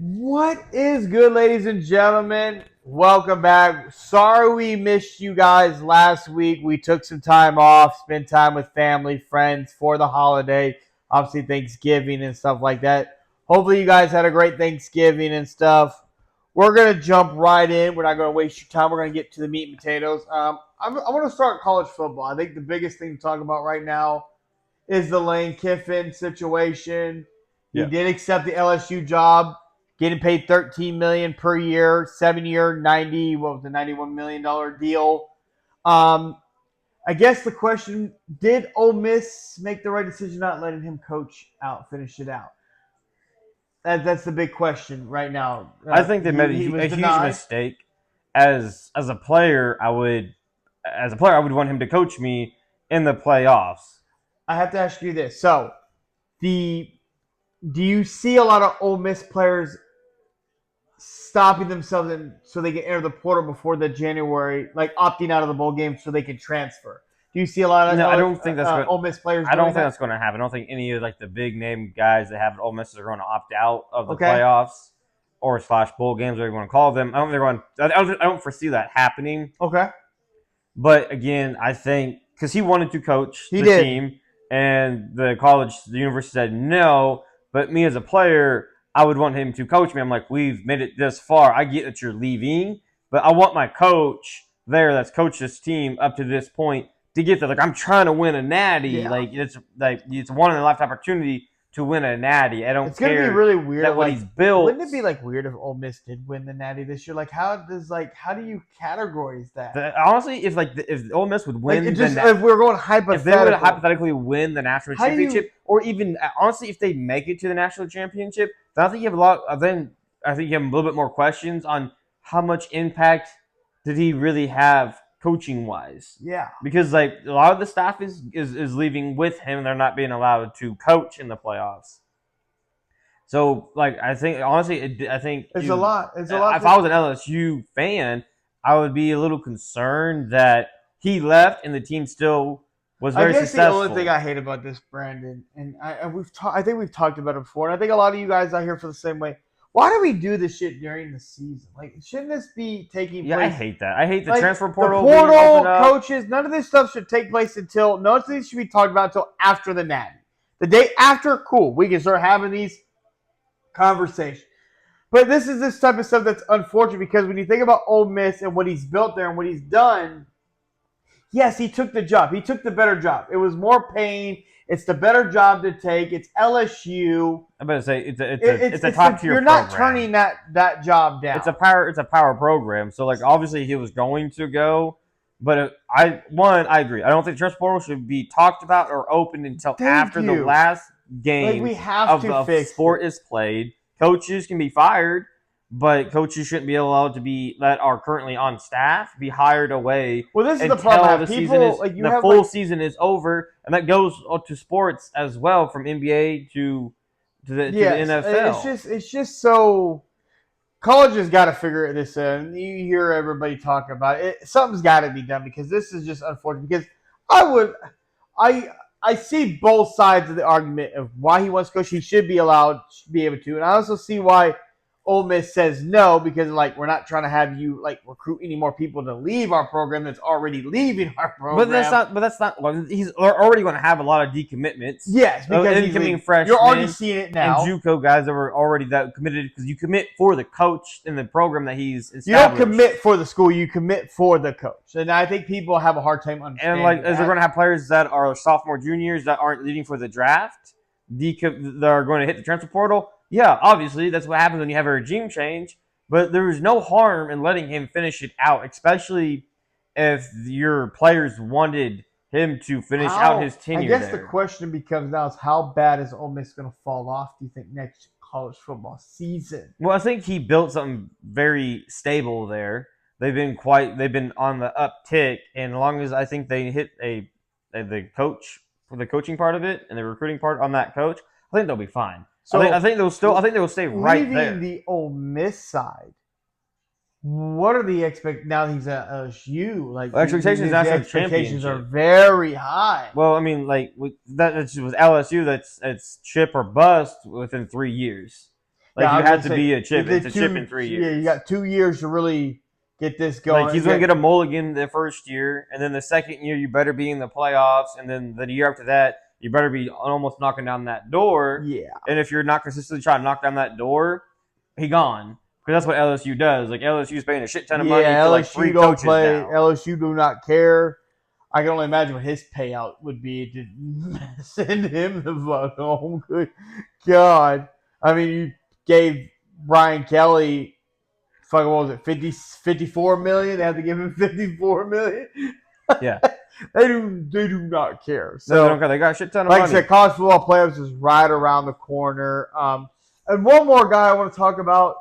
What is good, ladies and gentlemen? Welcome back. Sorry we missed you guys last week. We took some time off, spent time with family, friends for the holiday, obviously Thanksgiving and stuff like that. Hopefully you guys had a great Thanksgiving and stuff. We're going to jump right in. We're not going to waste your time. We're going to get to the meat and potatoes. I want to start college football. I think the biggest thing to talk about right now is the Lane Kiffin situation. He Yeah. did accept the LSU job, getting paid $13 million per year, 7 year, $91 million deal. Um, I guess the question: did Ole Miss make the right decision not letting him coach out, finish it out? That's the big question right now. I think they made He was a huge denied. mistake. As a player, I would want him to coach me in the playoffs. I have to ask you this: so the do you see a lot of Ole Miss players stopping themselves and so they can enter the portal before the January, like opting out of the bowl game so they can transfer? Do you see a lot of No, I don't think that's going. Ole Miss players I don't doing think that? that's going to happen. I don't think any of the big name guys that have Ole Miss are going to opt out of the Okay, playoffs or slash bowl games, whatever you want to call them. I don't think they're going. I don't foresee that happening. okay, But again, I think because he wanted to coach he the did. team, and the university said no. But me as a player, I would want him to coach me. I'm like, we've made it this far. I get that you're leaving, but I want my coach there that's coached this team up to this point to get there. Like I'm trying to win a natty. Yeah, It's one in a lifetime opportunity to win a natty. I don't it's gonna be care really weird. that what Like, he's built. wouldn't it be like weird if Ole Miss did win the Natty this year? Like, how do you categorize that? Honestly, if Ole Miss would Like, win it just the if we're going if they would hypothetical, hypothetically win the national how do you? championship, or even honestly, if they make it to the national championship, then I think you have a lot. Then I think you have a little bit more questions on how much impact did he really have coaching wise, Yeah, because like a lot of the staff is leaving with him, and they're not being allowed to coach in the playoffs. So like I think honestly, I think it's a lot. It's a lot. if I was an LSU fan, I would be a little concerned that he left and the team still was I very guess the only thing successful. I hate about this, Brandon, I think we've talked about it before, and I think a lot of you guys out here feel the same way. Why do we do this shit during the season? Like, shouldn't this be taking Yeah, I place? hate that. I hate the Like transfer the portal being opened portal, up. coaches, none of this stuff should take place until none of these should be talked about until after the Natty. The day after, cool, we can start having these conversations. But this is this type of stuff that's unfortunate because when you think about Ole Miss and what he's built there and what he's done, yes, he took the job. He took the better job. It was more pain. It's the better job to take. It's LSU. I'm about to say it's a top tier You're program. not turning that job down. It's a power program. So like obviously he was going to go, but I agree. I don't think transfer portal should be talked about or opened until Thank after the you. last Like game we have of to the fix sport it. is played. Coaches can be fired, but coaches shouldn't be allowed to be that are currently on staff be hired away Well, this is the until problem. the People season is like you the have full like season is over, and that goes to sports as well, from NBA to the yes, NFL. it's just so college has got to figure this out. And you hear everybody talking about it. Something's got to be done because this is just unfortunate. Because I would, I I see both sides of the argument of why he wants to coach. He should be allowed, should be able to, and I also see why Ole Miss says no because like we're not trying to have you like recruit any more people to leave our program that's already leaving our But program. that's not. But that's not. Well, he's already going to have a lot of decommitments. Yes, because he's Incoming leaving. You're already freshmen seeing it and now. JUCO guys that were already that committed, because you commit for the coach in the program that he's You don't established. commit for the school, you commit for the coach. And I think people have a hard time And understanding like, is they're that. going to have players that are sophomore, juniors that aren't leaving for the draft, that are going to hit the transfer portal. Yeah, obviously that's what happens when you have a regime change. But there is no harm in letting him finish it out, especially if your players wanted him to finish out his I tenure guess the there. question becomes now is how bad is Ole Miss going to fall off, do you think, next college football season? Well, I think he built something very stable there. They've been on the uptick, and as long as I think they hit the coach for the coaching part of it and the recruiting part on that coach, I think they'll be fine. So I think they will stay right leaving there. the Ole Miss side, what are the now that he's at LSU? Like Well, expectations the national expectations are championship. very high. Well, I mean, like that's with LSU, that's chip or bust within 3 years. Like I you was had gonna to say, be a chip. the It's a chip in 3 Yeah, you years. got 2 years to really get this going. Like he's going to get a mulligan the first year, and then the second year you better be in the playoffs, and then the year after that you better be almost knocking down that door. Yeah. And if you're not consistently trying to knock down that door, he gone. Because that's what LSU does. Like LSU's paying a shit ton of money Yeah, to like LSU 3 don't coaches play. now. LSU do not care. I can only imagine what his payout would be to send him the fuck home. Good God. I mean, you gave Brian Kelly, fucking what was it, 54 million? They have to give him 54 million? Yeah. They do not care. No, they So, don't care. They got a shit ton of like I money. said, college football playoffs is right around the corner. And one more guy I want to talk about.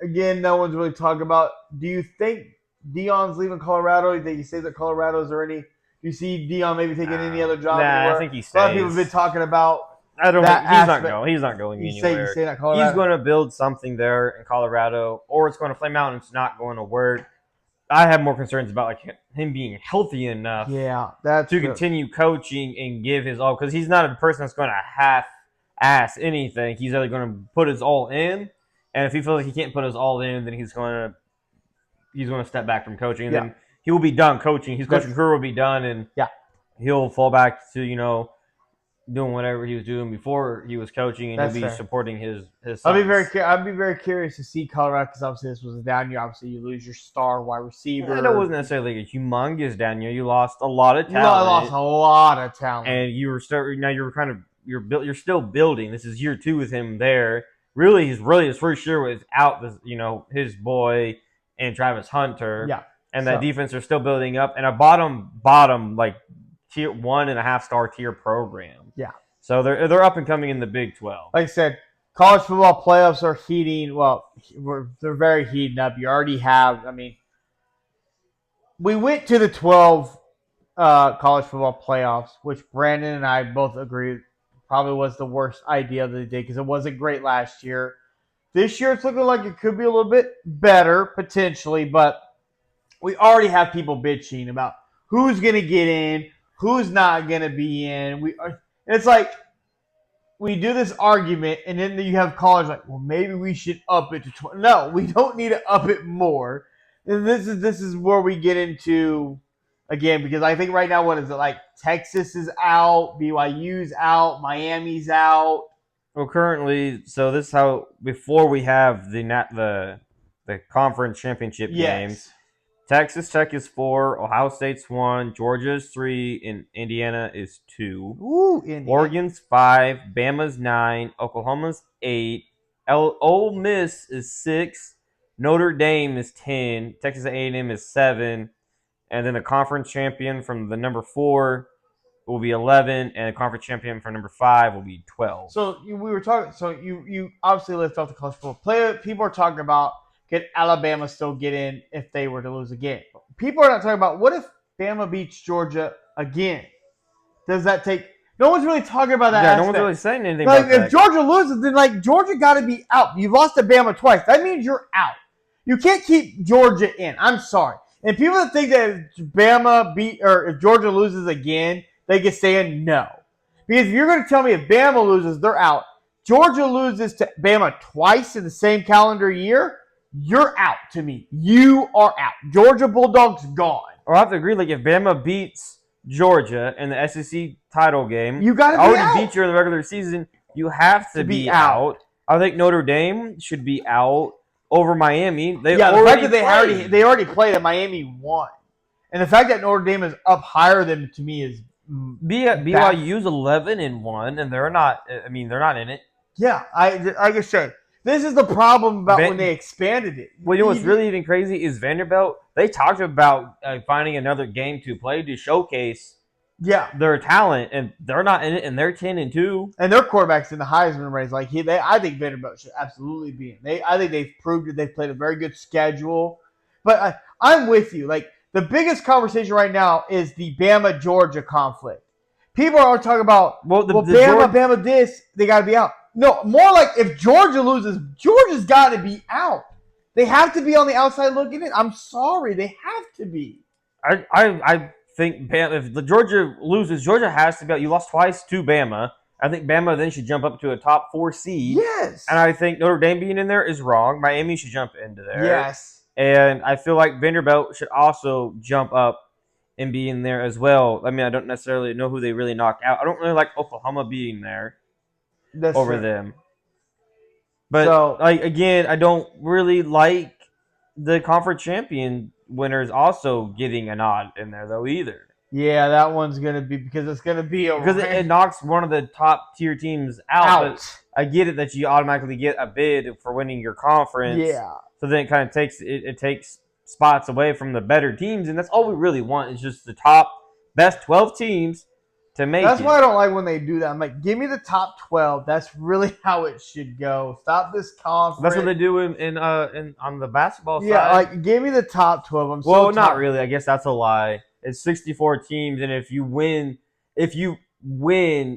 Again, no one's really talking about. Do you think Deion's leaving Colorado? Do you think he stays at Colorado? Is there any? Do you see Deion maybe taking any other job Nah, anywhere? I think he A lot of people have been stays. talking about I don't that think he's not aspect. going. He's not going He's anywhere. staying at Colorado. He's going to build something there in Colorado, or it's going to flame out and it's not going to work. I have more concerns about like him being healthy enough to continue coaching and give his all, because he's not a person that's going to half-ass anything. He's either going to put his all in, and if he feels like he can't put his all in, then he's going to step back from coaching, and then he will be done coaching. His coaching career will be done, and he'll fall back to doing whatever he was doing before he was coaching, and he'll be supporting his sons. I'd be very curious to see Colorado, because obviously this was a down year. Obviously, you lose your star wide receiver. And it wasn't necessarily a humongous down year. You lost a lot of talent. You lost a lot of talent, and you were you're still building. This is year 2 with him there. Really, his first year without his boy and Travis Hunter. Yeah, and that defense are still building up, and a bottom like tier 1.5 star tier program. Yeah. So they're up and coming in the Big 12. Like I said, college football playoffs are heating. Well, they're very heating up. You already have. I mean, we went to the 12 college football playoffs, which Brandon and I both agree probably was the worst idea that they did, because it wasn't great last year. This year, it's looking like it could be a little bit better potentially, but we already have people bitching about who's going to get in, who's not going to be in. It's like we do this argument, and then you have college like, well, maybe we should up it to 20. No, we don't need to up it more. And this is where we get into, again, because I think right now, what is it, like Texas is out, BYU's out, Miami's out. Well, currently, so this is how, before we have the conference championship games, Texas Tech is 4, Ohio State's 1, Georgia is 3, and Indiana is 2. Ooh, Indiana. Oregon's 5, Bama's 9, Oklahoma's 8, Ole Miss is 6, Notre Dame is 10, Texas A&M is 7, and then the conference champion from the number 4 will be 11, and the conference champion for number 5 will be 12. So we were talking. So you obviously lift off the college football player. People are talking about, could Alabama still get in if they were to lose again? People are not talking about, what if Bama beats Georgia again? Does that take? No one's really talking about that. Yeah, aspect. no one's really saying anything like, about that. If Georgia loses, then Georgia got to be out. You've lost to Bama twice. That means you're out. You can't keep Georgia in. I'm sorry. And people that think that if Bama if Georgia loses again, they can stay in, no. Because if you're going to tell me if Bama loses, they're out. Georgia loses to Bama twice in the same calendar year, you're out to me. You are out. Georgia Bulldogs gone. Or I have to agree, like if Bama beats Georgia in the SEC title game, you got to be already out. beat you in the regular season, you have to be out. I think Notre Dame should be out over Miami. The fact that they already played and Miami won. And the fact that Notre Dame is up higher than, to me, is BYU's 11-1, and they're not. I mean, they're not in it. Yeah, I just said this is the problem about when they expanded it. Well, you know what's really even crazy is Vanderbilt. They talked about finding another game to play to showcase their talent, and they're not in it, and they're 10-2, and their quarterback's in the Heisman race. I think Vanderbilt should absolutely be in. I think they've proved that they've played a very good schedule. But I'm with you. The biggest conversation right now is the Bama-Georgia conflict. People are talking about, Bama this, they got to be out. No, more like if Georgia loses, Georgia's got to be out. They have to be on the outside looking in. I'm sorry, they have to be. I think if the Georgia loses, Georgia has to be out. You lost twice to Bama. I think Bama then should jump up to a top 4 seed. Yes. And I think Notre Dame being in there is wrong. Miami should jump into there. Yes. And I feel like Vanderbilt should also jump up and be in there as well. I mean, I don't necessarily know who they really knocked out. I don't really like Oklahoma being there over them. But So, again, I don't really like the conference champion winners also getting a nod in there though either. Yeah, that one's gonna be because it's gonna be because it knocks one of the top tier teams out. But I get it that you automatically get a bid for winning your conference. Yeah. So then it kind of takes spots away from the better teams, and that's all we really want is just the top best 12 teams to make That's it. why I don't like when they do that. I'm like, give me the top 12. That's really how it should go. Stop this conference. That's what they do in on the basketball side. Yeah, like give me the top 12. Not really. I guess that's a lie. It's 64 teams, and if you win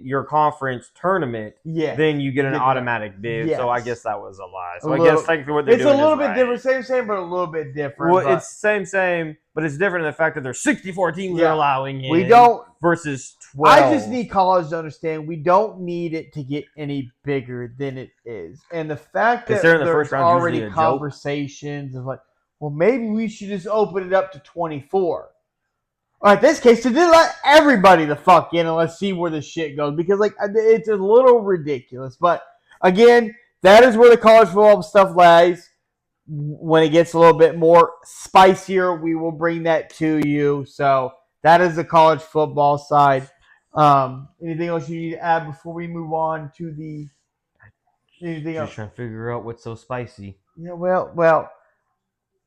your conference tournament, then you get an automatic bid. Yes. So I guess that was a lie. So I guess technically what they're doing is it's a little bit different. Same, but a little bit different. Well, it's same, but it's different in the fact that there's 64 teams they're allowing in. We don't versus 12. I just need college to understand we don't need it to get any bigger than it is. And the fact that there's already conversations of like, well, maybe we should just open it up to 24. All right, in this case, to let everybody the fuck in and let's see where the shit goes. Because, like, it's a little ridiculous. But, again, that is where the college football stuff lies. When it gets a little bit more spicier, we will bring that to you. So, that is the college football side. Anything else you need to add before we move on to the... Anything else? Just trying to figure out what's so spicy. Yeah, well...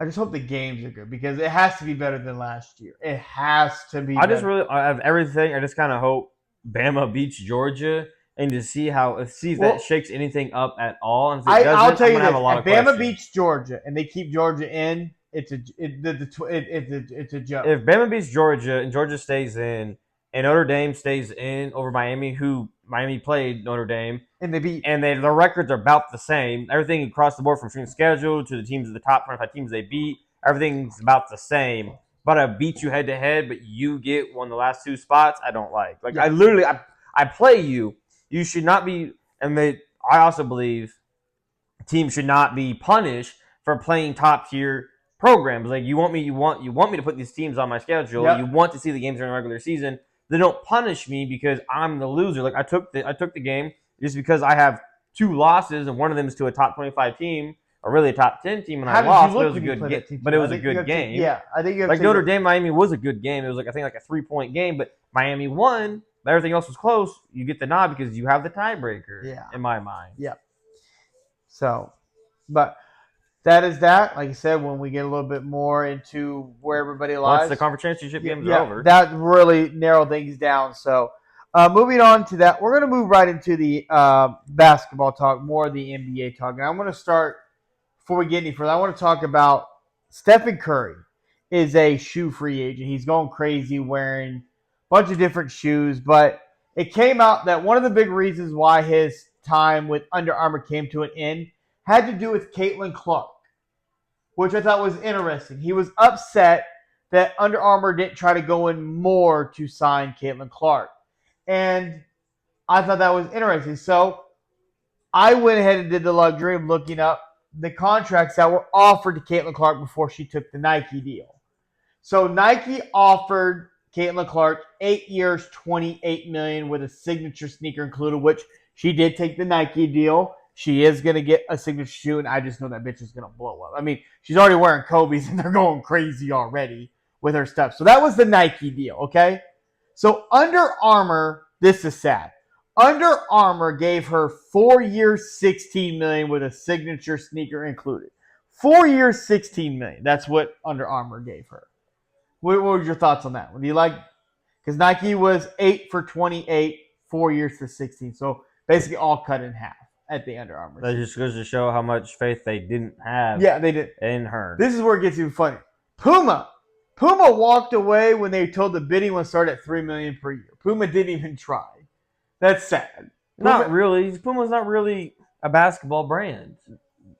I just hope the games are good because it has to be better than last year. It has to be. I have everything. I just kind of hope Bama beats Georgia and to see if that shakes anything up at all. And if it doesn't, I'll tell you this: if Bama beats Georgia and they keep Georgia in, it's a joke. If Bama beats Georgia and Georgia stays in, and Notre Dame stays in over Miami, who Miami played Notre Dame, and they beat, and the records are about the same. Everything across the board from strength schedule to the teams of the top 25 teams they beat, everything's about the same. But I beat you head to head, but you get one of the last two spots. I don't like. I play you. You should not be. And I also believe teams should not be punished for playing top tier programs. Like you want me to put these teams on my schedule. Yep. You want to see the games during the regular season. They don't punish me because I'm the loser. Like I took the game just because I have 2 losses and one of them is to a top 25 team or really a top 10 team and I lost. But it was a good game. But it was a good game. I think Notre Dame Miami was a good game. It was I think a 3-point game, but Miami won. But everything else was close. You get the nod because you have the tiebreaker. Yeah. In my mind. Yeah. So, but. That is that. Like I said, when we get a little bit more into where everybody lies. Once the conference championship games are over. That really narrowed things down. So, moving on to that, we're going to move right into the basketball talk, more of the NBA talk. And I'm going to start, before we get any further, I want to talk about Stephen Curry is a shoe free agent. He's going crazy wearing a bunch of different shoes. But it came out that one of the big reasons why his time with Under Armour came to an end had to do with Caitlin Clark, which I thought was interesting. He was upset that Under Armour didn't try to go in more to sign Caitlin Clark. And I thought that was interesting. So I went ahead and did the luxury of looking up the contracts that were offered to Caitlin Clark before she took the Nike deal. So Nike offered Caitlin Clark 8 years, $28 million with a signature sneaker included, which she did take the Nike deal. She is going to get a signature shoe, and I just know that bitch is going to blow up. I mean, she's already wearing Kobe's, and they're going crazy already with her stuff. So that was the Nike deal, okay? So Under Armour, this is sad. Under Armour gave her 4 years, $16 million with a signature sneaker included. 4 years, $16 million. That's what Under Armour gave her. What were your thoughts on that? Do you like? Because Nike was 8 for 28, 4 years for 16. So basically all cut in half at the Under Armour. That just goes to show how much faith they didn't have. Yeah, they did in her. This is where it gets even funny. Puma walked away when they told the bidding would start at $3 million per year. Puma didn't even try. That's sad. Not really. Puma's not really a basketball brand.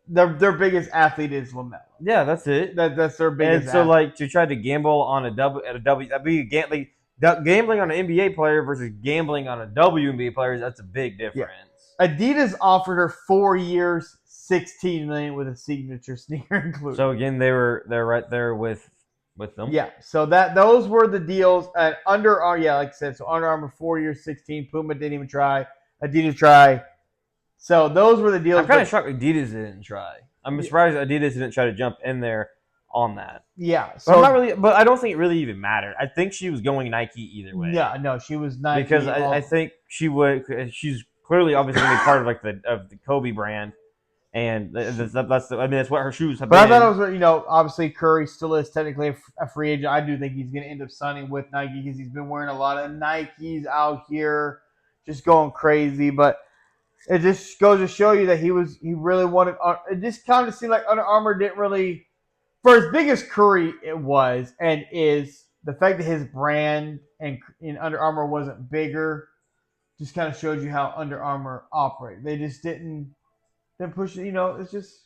Their biggest athlete is LaMelo. Yeah, that's it. That's their biggest. And so, to try to gamble on a W, that'd be Gambling on an NBA player versus gambling on a WNBA player, that's a big difference. Adidas offered her 4 years, $16 million with a signature sneaker included. So again, they're right there with them. Yeah, so those were the deals. And like I said, so Under Armour 4 years, 16. Puma didn't even try. Adidas try. So those were the deals. I'm kind of shocked Adidas didn't try. I'm surprised Adidas didn't try to jump in there on that. Yeah, so I'm not really, but I don't think it really even mattered. I think she was going Nike either way. Yeah, no, she was Nike because I think she would. She's clearly obviously going to be part of like the Kobe brand, and that's what her shoes have been. But I thought it was, obviously Curry still is technically a free agent. I do think he's going to end up signing with Nike because he's been wearing a lot of Nikes out here, just going crazy. But it just goes to show you that he really wanted. It just kind of seemed like Under Armour didn't really, for as big as Curry it was and is, the fact that his brand and in Under Armour wasn't bigger, just kind of showed you how Under Armour operated. They just didn't push it. It's just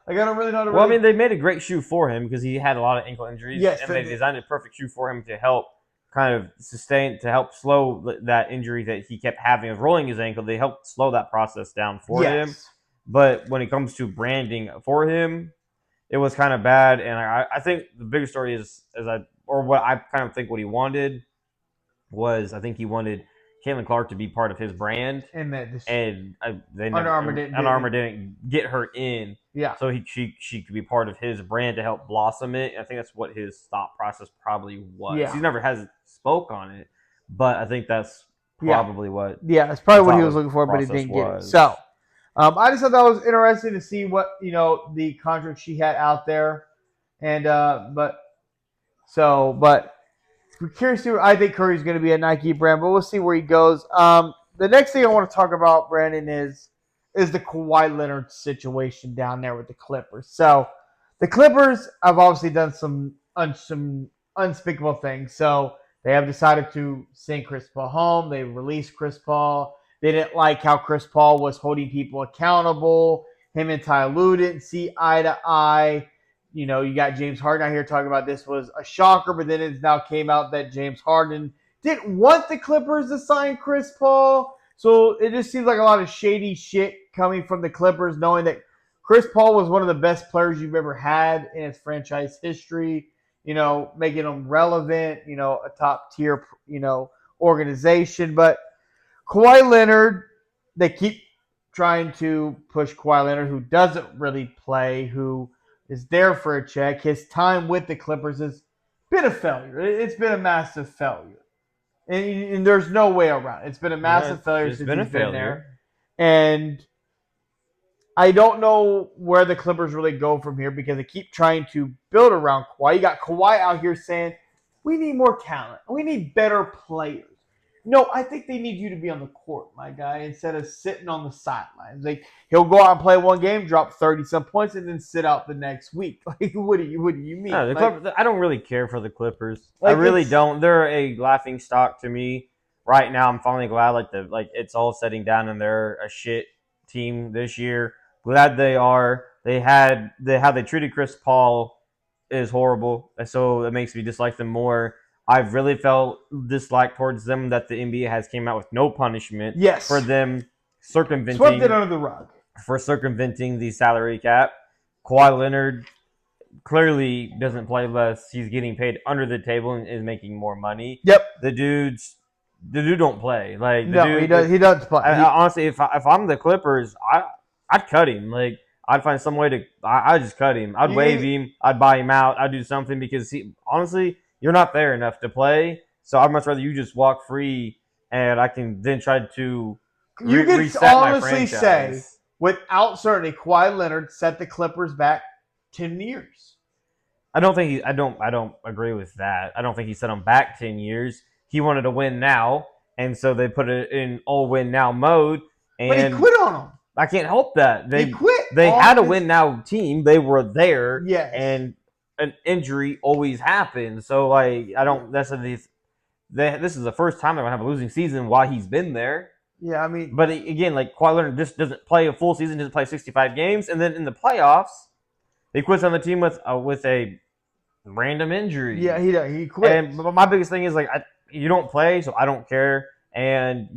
like I don't really know how to. Well, I mean, they made a great shoe for him because he had a lot of ankle injuries. Yes, and they designed a perfect shoe for him to help kind of help slow that injury that he kept having of rolling his ankle. They helped slow that process down for him. But when it comes to branding for him, it was kind of bad. And I think the bigger story what I kind of think what he wanted was, I think he wanted Caitlin Clark to be part of his brand, and Under Armour didn't get her in, so she could be part of his brand to help blossom it. I think that's what his thought process probably was. Yeah. He never has spoke on it, but I think that's probably what. Yeah, it's probably what he was looking for, but he didn't get it. So, I just thought that was interesting to see what the contract she had out there, and but we're curious to see. I think Curry's going to be a Nike brand, but we'll see where he goes. The next thing I want to talk about, Brandon, is the Kawhi Leonard situation down there with the Clippers. So the Clippers have obviously done some unspeakable things. So they have decided to send Chris Paul home. They released Chris Paul. They didn't like how Chris Paul was holding people accountable. Him and Ty Lue didn't see eye to eye. You got James Harden out here talking about this was a shocker, but then it now came out that James Harden didn't want the Clippers to sign Chris Paul. So it just seems like a lot of shady shit coming from the Clippers, knowing that Chris Paul was one of the best players you've ever had in his franchise history, making him relevant, a top tier, organization. But Kawhi Leonard, they keep trying to push Kawhi Leonard, who doesn't really play, who is there for a check. His time with the Clippers has been a failure. It's been a massive failure. And there's no way around it. It's been a massive failure since he's been there. And I don't know where the Clippers really go from here because they keep trying to build around Kawhi. You got Kawhi out here saying, we need more talent. We need better players. No, I think they need you to be on the court, my guy, instead of sitting on the sidelines. Like, he'll go out and play one game, drop 30-some points, and then sit out the next week. Like, what do you mean? No, Clippers, I don't really care for the Clippers. I really don't. They're a laughing stock to me. Right now, I'm finally glad it's all setting down and they're a shit team this year. Glad they are. How they treated Chris Paul is horrible, so it makes me dislike them more. I've really felt dislike towards them that the NBA has came out with no punishment for them circumventing. Swept it under the rug. For circumventing the salary cap. Kawhi Leonard clearly doesn't play less. He's getting paid under the table and is making more money. Yep. The dude don't play. He doesn't play. Honestly, if I'm the Clippers, I'd cut him. Like, I'd find some way to. I'd just cut him. I'd waive him. I'd buy him out. I'd do something because honestly, you're not there enough to play. So I'd much rather you just walk free, and I can then try to reset my franchise. You can honestly say, without certainty, Kawhi Leonard set the Clippers back 10 years. I don't agree with that. I don't think he set them back 10 years. He wanted to win now, and so they put it in all win now mode. But he quit on them. I can't help that. He quit. They had a win now team. They were there. Yes. And an injury always happens. So, this is the first time they're going to have a losing season while he's been there. Yeah, I mean. But again, Kawhi Leonard just doesn't play a full season, doesn't play 65 games. And then in the playoffs, he quits on the team with a random injuries. Yeah, he quit. And but my biggest thing is like you don't play, so I don't care. And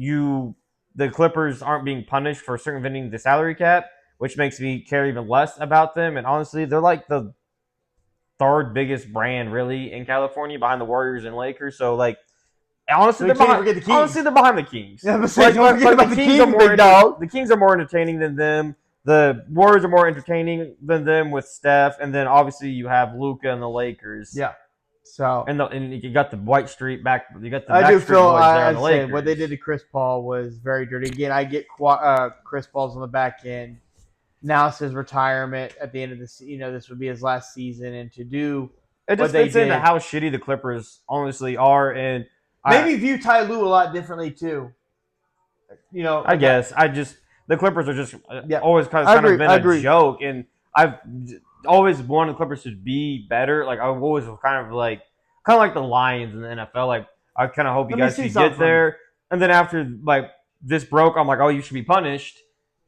the Clippers aren't being punished for circumventing the salary cap, which makes me care even less about them. And honestly, they're like the third biggest brand really in California behind the Warriors and Lakers. So like honestly, We can't forget the Kings. Honestly, they're behind the Kings. Yeah, but don't forget about the Kings, big dog. The Kings are more entertaining than them. The Warriors are more entertaining than them with Steph, and then obviously you have Luka and the Lakers. Yeah. So and you got the White Street back. You got the I do Backstreet feel Boys there on the I'd say Lakers. what they did to Chris Paul was very dirty. Again, I get Chris Paul's on the back end. Now it's his retirement at the end of this. This would be his last season, and to do It just fits into how shitty the Clippers honestly are, and maybe view Ty Lue a lot differently too. I guess the Clippers are just always kind of been a joke, and I've always wanted the Clippers to be better. Like I've always kind of like the Lions in the NFL. Like I kind of hope you guys should get there, and then after like this broke, I'm like, oh, you should be punished,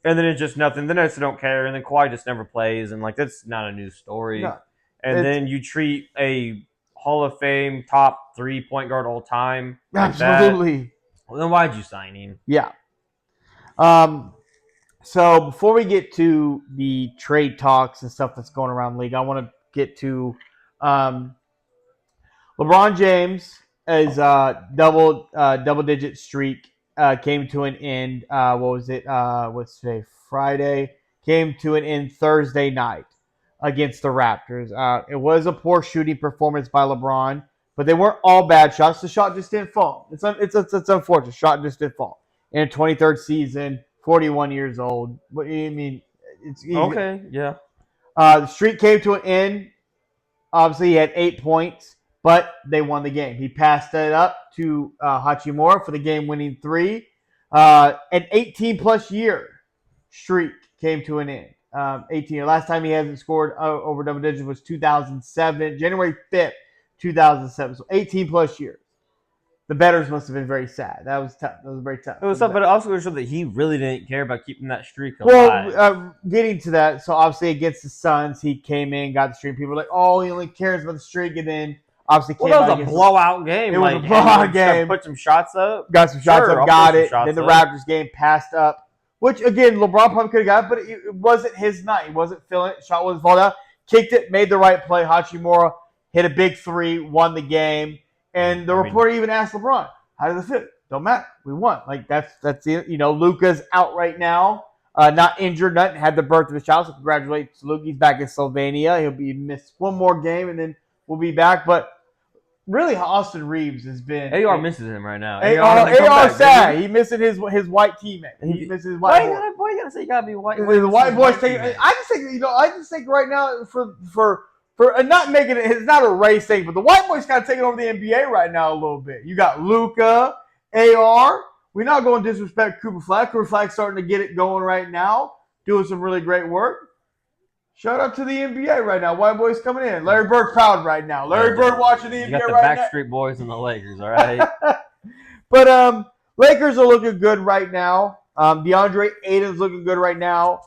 and then it's just nothing. Then I just don't care, and then Kawhi just never plays, and like that's not a news story. No, and then you treat a Hall of Fame top 3 point guard all time. Absolutely. Well, then why'd you sign him? Yeah. So before we get to the trade talks and stuff that's going around the league, I want to get to LeBron James' double-digit streak came to an end. What was it? What's today? Friday. Came to an end Thursday night against the Raptors. It was a poor shooting performance by LeBron, but they weren't all bad shots. The shot just didn't fall. It's unfortunate. Shot just didn't fall. In a 23rd season, 41 years old. What do you mean? It's okay, yeah. The streak came to an end. Obviously, he had 8 points, but they won the game. He passed it up to Hachimura for the game-winning 3. An 18-plus year streak came to an end. 18. Last time he hasn't scored over double digits was 2007, January 5th, 2007. So 18-plus years. The bettors must have been very sad. That was tough. That was very tough. It was tough, but it also showed that he really didn't care about keeping that streak alive. Well, getting to that, so obviously against the Suns, he came in, got the streak. People were like, oh, he only cares about the streak, and then obviously came out. That was a blowout game. It was a blowout game. Put some shots up. Got some shots up, got it. Then the Raptors game passed up, which, again, LeBron probably could have got it, but it wasn't his night. He wasn't feeling it. Shot wasn't falling out. Kicked it, made the right play. Hachimura hit a big 3, won the game. And the reporter even asked LeBron, how does it feel? Don't matter. We won. Like that's it. Luka's out right now, not injured, nothing. Had the birth of his child. So congratulations, Luka. He's back in Slovenia. He'll be missed one more game, and then we'll be back. But really, Austin Reeves has been. AR misses him right now. AR sad. He missing his white teammate. He misses his white. Why you gotta say you gotta be white? The white boys taking. I just think right now for not making it, it's not a race thing, but the white boys kind of taking over the NBA right now a little bit. You got Luka, AR. We're not going to disrespect Cooper Flag. Cooper Flag's starting to get it going right now, doing some really great work. Shout out to the NBA right now. White boys coming in. Larry Bird proud right now. Larry Bird watching the NBA right now. You got the Backstreet Boys and the Lakers, all right? But Lakers are looking good right now. DeAndre Ayton's looking good right now.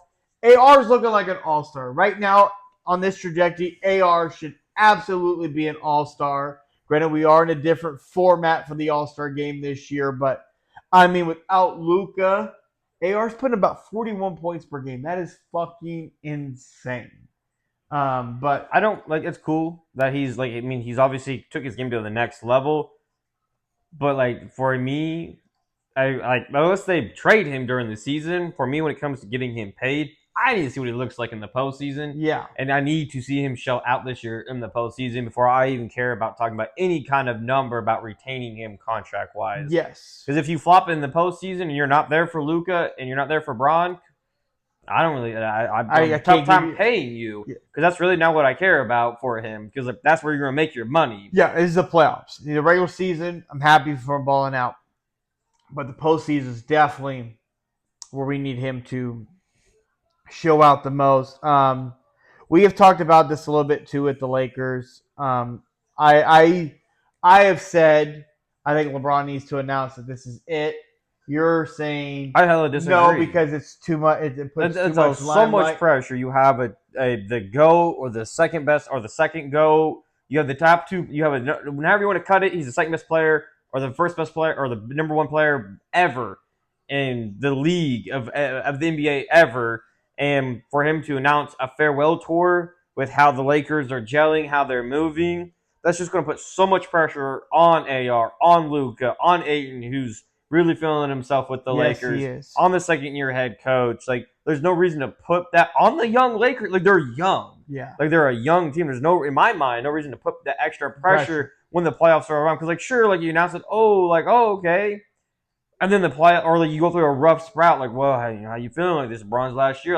AR's looking like an all-star. Right now, on this trajectory, AR should absolutely be an all-star. Granted, we are in a different format for the all-star game this year, but I mean, without Luka, AR's putting about 41 points per game. That is fucking insane. But I don't it's cool that he's he's obviously took his game to the next level. But for me, unless they trade him during the season, for me when it comes to getting him paid, I need to see what he looks like in the postseason. Yeah. And I need to see him show out this year in the postseason before I even care about talking about any kind of number about retaining him contract-wise. Yes. Because if you flop in the postseason and you're not there for Luka and you're not there for Bron, I don't really – I have a tough time paying you because that's really not what I care about for him because that's where you're going to make your money. Yeah, this is the playoffs. The regular season, I'm happy for him balling out. But the postseason is definitely where we need him to – show out the most. We have talked about this a little bit too at the Lakers. I have said I think LeBron needs to announce that this is it. You're saying I hella disagree. No, because it's too much. It puts too much limelight. So much pressure. You have the GOAT or the second best or the second GOAT. You have the top two. You have whenever you want to cut it, he's the second best player or the first best player or the number one player ever in the league of the NBA ever. And for him to announce a farewell tour with how the Lakers are gelling, how they're moving, that's just going to put so much pressure on AR, on Luka, on Ayton, who's really feeling himself with the Yes, he Lakers, is. on the second-year head coach. Like, there's no reason to put that on the young Lakers. Like, they're young. Yeah. Like, they're a young team. There's no, in my mind, no reason to put that extra pressure when the playoffs are around. Because, like, sure, like, you announce it, okay. And then the play, or like you go through a rough sprout, like, well, how you feeling? Like, this Bronze last year,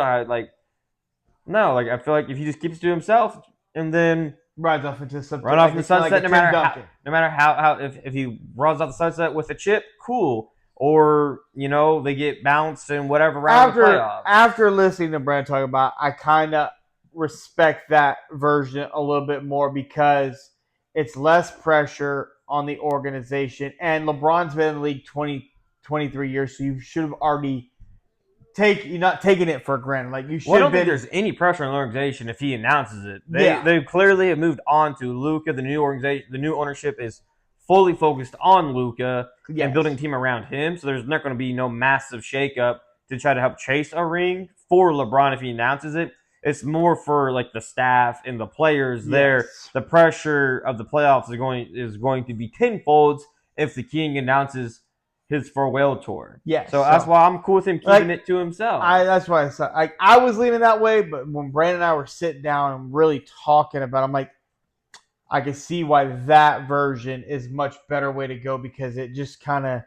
no, like, I feel like if he just keeps it to himself and then Runs off into something. run off in the sunset, like no matter how, if he runs off the sunset with a chip, cool. Or, they get bounced in whatever round of the playoffs. After listening to Brandon talk about, I kind of respect that version a little bit more because it's less pressure on the organization. And LeBron's been in the league 23 years, so you should have already you're not taking it for granted. Like you should. Well, I don't think there's any pressure on the organization if he announces it. They clearly have moved on to Luka. The new organization, the new ownership is fully focused on Luka and building a team around him. So there's not going to be no massive shakeup to try to help chase a ring for LeBron if he announces it. It's more for like the staff and the players there. The pressure of the playoffs is going to be tenfold if the King announces his farewell tour. Yeah. So that's why I'm cool with him keeping it to himself. That's why I said I was leaning that way, but when Brandon and I were sitting down and really talking about it, I'm like, I can see why that version is much better way to go because it just kind of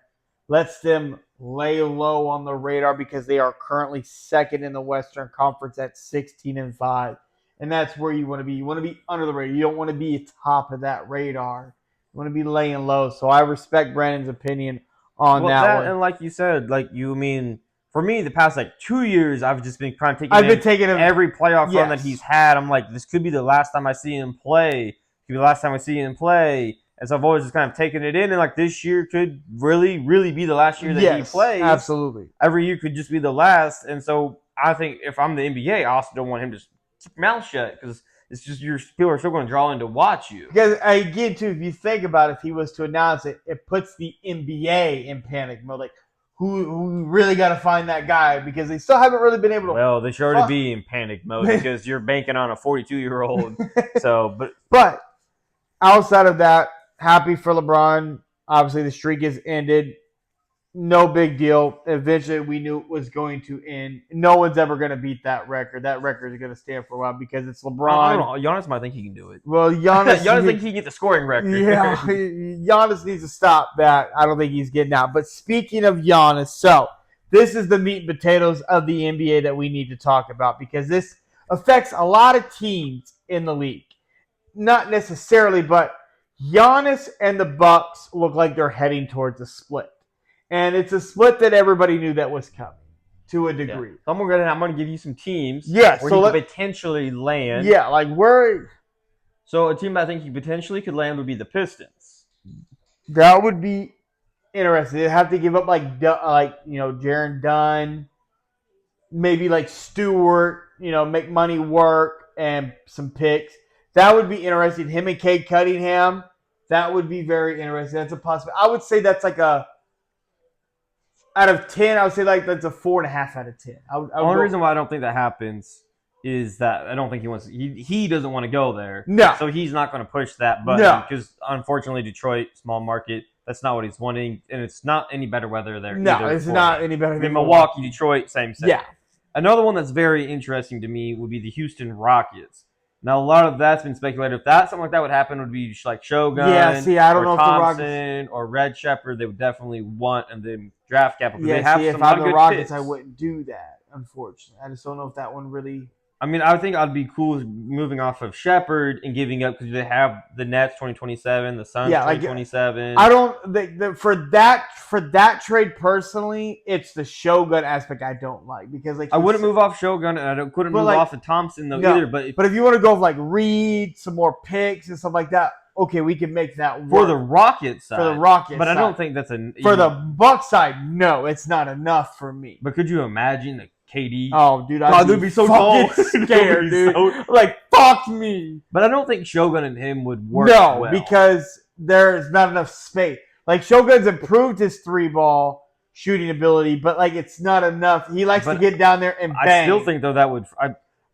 lets them lay low on the radar because they are currently second in the Western Conference at 16-5. And that's where you want to be. You want to be under the radar. You don't want to be top of that radar. You want to be laying low. So I respect Brandon's opinion on that one. And like you said, for me, the past 2 years, I've just been kind of taking every playoff run that he's had. I'm like, this could be the last time I see him play. Could be the last time I see him play. And so I've always just kind of taken it in. And this year could really, really be the last year that he plays. Absolutely. Every year could just be the last. And so I think if I'm the NBA, I also don't want him to keep his mouth shut because it's just people are still going to draw in to watch you. Because again, too, if you think about it, if he was to announce it, it puts the NBA in panic mode. Like, who really got to find that guy because they still haven't really been able to. Well, they should already be in panic mode because you're banking on a 42-year-old. But outside of that, happy for LeBron. Obviously, the streak has ended. No big deal. Eventually, we knew it was going to end. No one's ever going to beat that record. That record is going to stand for a while because it's LeBron. I don't know. Giannis might think he can do it. Well, Giannis thinks he can get the scoring record. Yeah, Giannis needs to stop that. I don't think he's getting out. But speaking of Giannis, so this is the meat and potatoes of the NBA that we need to talk about because this affects a lot of teams in the league. Not necessarily, but Giannis and the Bucks look like they're heading towards a split. And it's a split that everybody knew that was coming to a degree. Yeah. So I'm going to give you some teams where he could potentially land. Yeah, So a team I think he potentially could land would be the Pistons. That would be interesting. They'd have to give up Jaren Dunn, maybe Stewart, make money work and some picks. That would be interesting. Him and Cade Cunningham, that would be very interesting. That's a possibility. I would say that's out of 10, I would say that's a 4.5 out of 10. The only reason why I don't think that happens is that I don't think he doesn't want to go there. No. So he's not going to push that button because unfortunately Detroit, small market, that's not what he's wanting. And it's not any better weather there. No, it's not any better than Milwaukee, Detroit, same. Yeah. Another one that's very interesting to me would be the Houston Rockets. Now, a lot of that's been speculated. If something like that would happen, would be like Shogun, I don't know if the Thompson, or Red Shepherd. They would definitely want and then draft capital. Yeah, they have if I'm the Rockets, I wouldn't do that. Unfortunately, I just don't know if that one really. I mean, I think I'd be cool moving off of Shepherd and giving up because they have the Nets 2027, the Suns 2027. I don't for that trade personally. It's the Shogun aspect I don't like because I wouldn't move off Shogun and I couldn't move off of Thompson either. But if you want to go with Reed, some more picks and stuff like that, okay, we can make that work for the Rockets side. But I don't think that's for the Bucks side. No, it's not enough for me. But could you imagine KD. Oh, dude, God, they'd be so tall. scared, dude. Like, fuck me. But I don't think Shogun and him would work well. Because there's not enough space. Like, Shogun's improved his 3-ball shooting ability, but, like, it's not enough. He likes to get down there and bang. I still think, though, that would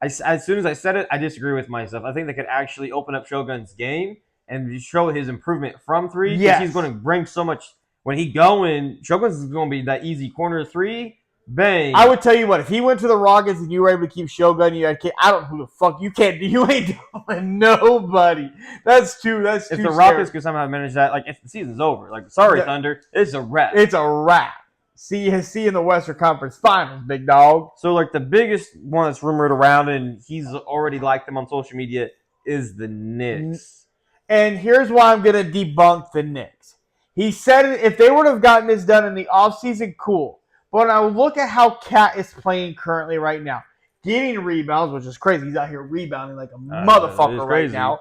as soon as I said it, I disagree with myself. I think they could actually open up Shogun's game and show his improvement from 3. Because he's going to bring so much. When he going, Shogun's going to be that easy corner 3. Bang. I would tell you what, if he went to the Rockets and you were able to keep Shogun, I don't know who the fuck you ain't doing nobody. That's too if scary. the Rockets could somehow manage that, like if the season's over, like sorry Thunder, it's a wrap. It's a wrap. See in the Western Conference Finals, big dog. So like the biggest one that's rumored around, and he's already liked them on social media, is the Knicks. And here's why I'm gonna debunk the Knicks. He said if they would have gotten this done in the offseason, cool. But when I look at how Cat is playing currently right now, getting rebounds, which is crazy. He's out here rebounding like a motherfucker right now.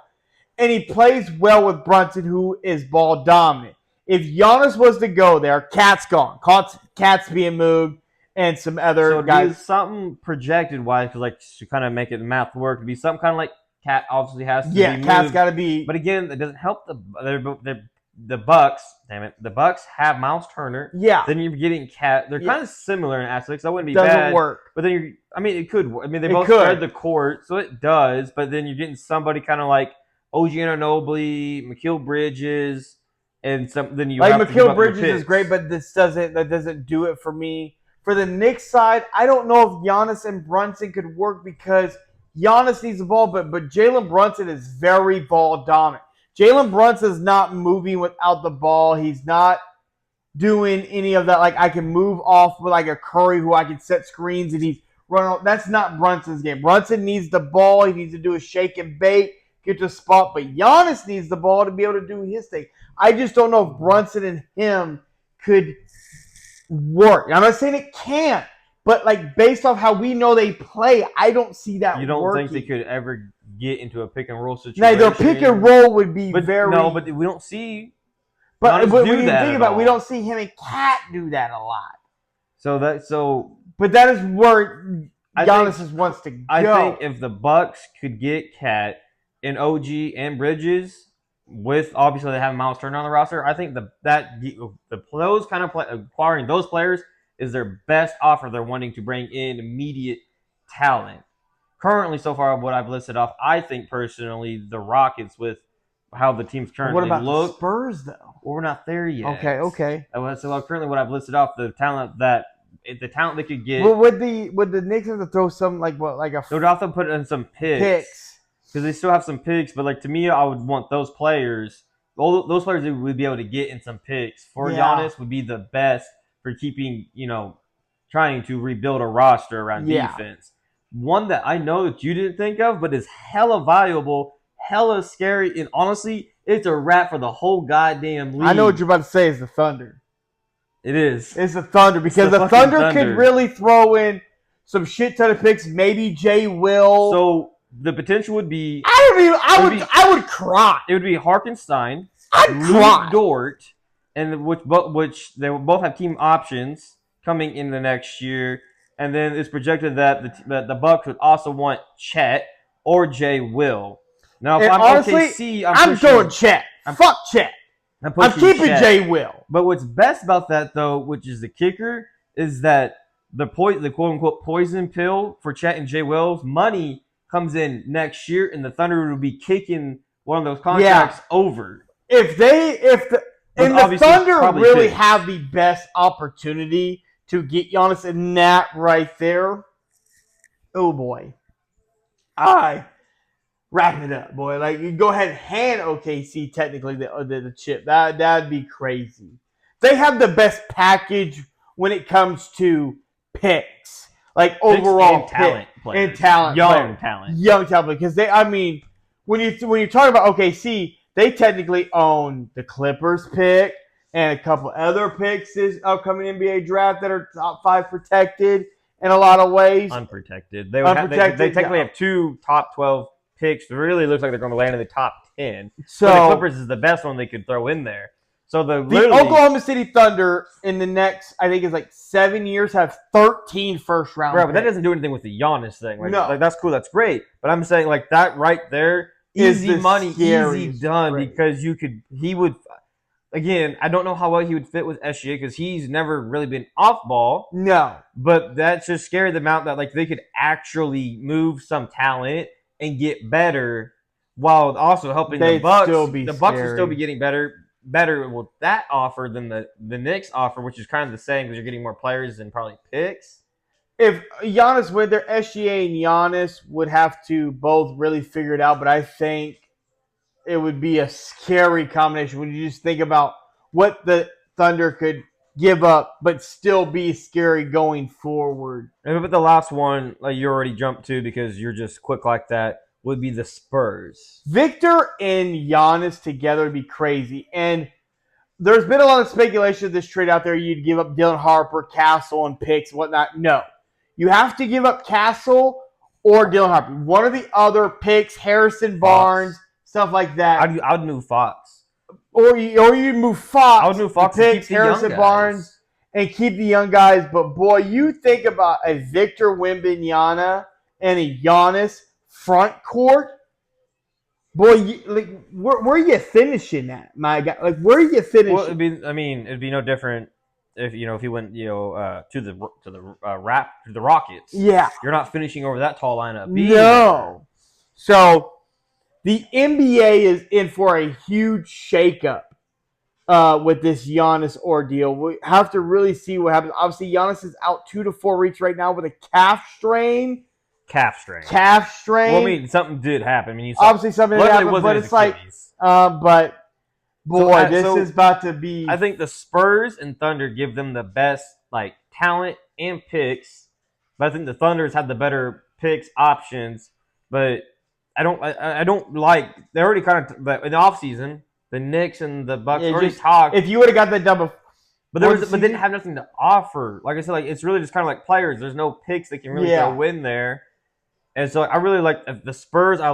And he plays well with Brunson, who is ball dominant. If Giannis was to go there, Cat's gone. Cat's being moved, and some other guys. Something projected-wise, because like to kind of make it the math work, to be something kind of like Cat obviously has to be moved. Cat's got to be. But again, it doesn't help the Bucks. Damn it, the Bucks have Miles Turner. Yeah. Then you're getting Cat. They're kind of similar in aspects. That wouldn't be bad. Doesn't work. But then it could. I mean, they both spread the court, so it does. But then you're getting somebody kind of like OG Anunoby, Mikal Bridges, and some. Then you like Mikal Bridges is great, but that doesn't do it for me. For the Knicks side, I don't know if Giannis and Brunson could work because Giannis needs the ball, but Jalen Brunson is very ball dominant. Jalen Brunson is not moving without the ball. He's not doing any of that. Like, I can move off with like a Curry who I can set screens and he's running. That's not Brunson's game. Brunson needs the ball. He needs to do a shake and bake, get to a spot. But Giannis needs the ball to be able to do his thing. I just don't know if Brunson and him could work. I'm not saying it can't, but like based off how we know they play, I don't see that working. You don't think they could ever get into a pick and roll situation? Now, their pick and roll would be very. No, but we don't see. But when you think about it, we don't see him and Cat do that a lot. But that is where Giannis wants to go. I think if the Bucks could get Cat and OG and Bridges, with obviously they have Miles Turner on the roster, I think those kind of acquiring those players is their best offer. They're wanting to bring in immediate talent. Currently, so far, what I've listed off, I think personally, the Rockets with how the teams currently look. What about the Spurs, though? Well, we're not there yet. Okay. So currently, what I've listed off, the talent they could get. Well, would the Knicks have to throw some they would have to put in some picks because they still have some picks. But like to me, I would want those players. Those players that would be able to get in some picks for Giannis would be the best for keeping trying to rebuild a roster around defense. One that I know that you didn't think of, but is hella valuable, hella scary, and honestly, it's a wrap for the whole goddamn league. I know what you're about to say is the Thunder. It is. It's the Thunder because the Thunder could really throw in some shit ton of picks. Maybe Jay will. So the potential would be. I would cry. It would be Hartenstein, I'd cry. Dort, and which they will both have team options coming in the next year. And then it's projected that the Bucks would also want Chet or Jay Will. Now, if I'm honestly, OKC, I'm going Chet. Fuck Chet. I'm keeping Jay Will. But what's best about that, though, which is the kicker, is that the quote-unquote poison pill for Chet and Jay Will's money comes in next year, and the Thunder will be kicking one of those contracts over. The Thunder really have the best opportunity to get Giannis in that right there. Oh, boy. Wrap it up, boy. Like, you go ahead and hand OKC technically the chip. That'd be crazy. They have the best package when it comes to picks. Like, overall talent players. And talent. Young talent. Because when you talk about OKC, they technically own the Clippers pick and a couple other picks this upcoming NBA draft that are top 5 protected in a lot of ways. Unprotected. They technically have 2 top 12 picks. It really looks like they're going to land in the top 10. So the Clippers is the best one they could throw in there. So The literally Oklahoma City Thunder in the next, I think it's like 7 years, have 13 first round Right, but that picks. doesn't do anything with the Giannis thing. Like, No. like that's cool, that's great. But I'm saying like that right there, Is easy the money, easy scariest done trade. because he would. Again, I don't know how well he would fit with SGA because he's never really been off ball. No. But that's just scary the amount that like they could actually move some talent and get better while also helping the They'd Bucks. still be The Bucks would scary. still be getting better with that offer than the Knicks offer, which is kind of the same because you're getting more players and probably picks. If Giannis went there, SGA and Giannis would have to both really figure it out, but I think it would be a scary combination when you just think about what the Thunder could give up but still be scary going forward. But the last one, like you already jumped to because you're just quick like that, would be the Spurs. Victor and Giannis together would be crazy. And there's been a lot of speculation of this trade out there. You'd give up Dylan Harper, Castle, and picks and whatnot. No. You have to give up Castle or Dylan Harper. One of the other picks, Harrison Barnes, stuff like that. I would move Fox. Or you move Fox. I would move Fox and keep the Harrison young Barnes guys. and keep the young guys. But boy, you think about a Victor Wembanyama and a Giannis front court. Boy, where are you finishing at, my guy? Like, where are you finishing? Well, it'd be no different if he went to the Rockets. Yeah. You're not finishing over that tall lineup. No. So the NBA is in for a huge shakeup with this Giannis ordeal. We have to really see what happens. Obviously, Giannis is out 2 to 4 weeks right now with a calf strain. Calf strain. Well, I mean, something did happen. I mean, obviously something did happen, but it's like, but boy, this is about to be. I think the Spurs and Thunder give them the best like talent and picks, but I think the Thunders have the better picks options. But I don't like. They already kind of in the offseason, the Knicks and the Bucks already talked. If you would have got that double. But but didn't have nothing to offer. Like I said, like it's really just kind of like players. There's no picks that can really go in there. And so I really like the Spurs. I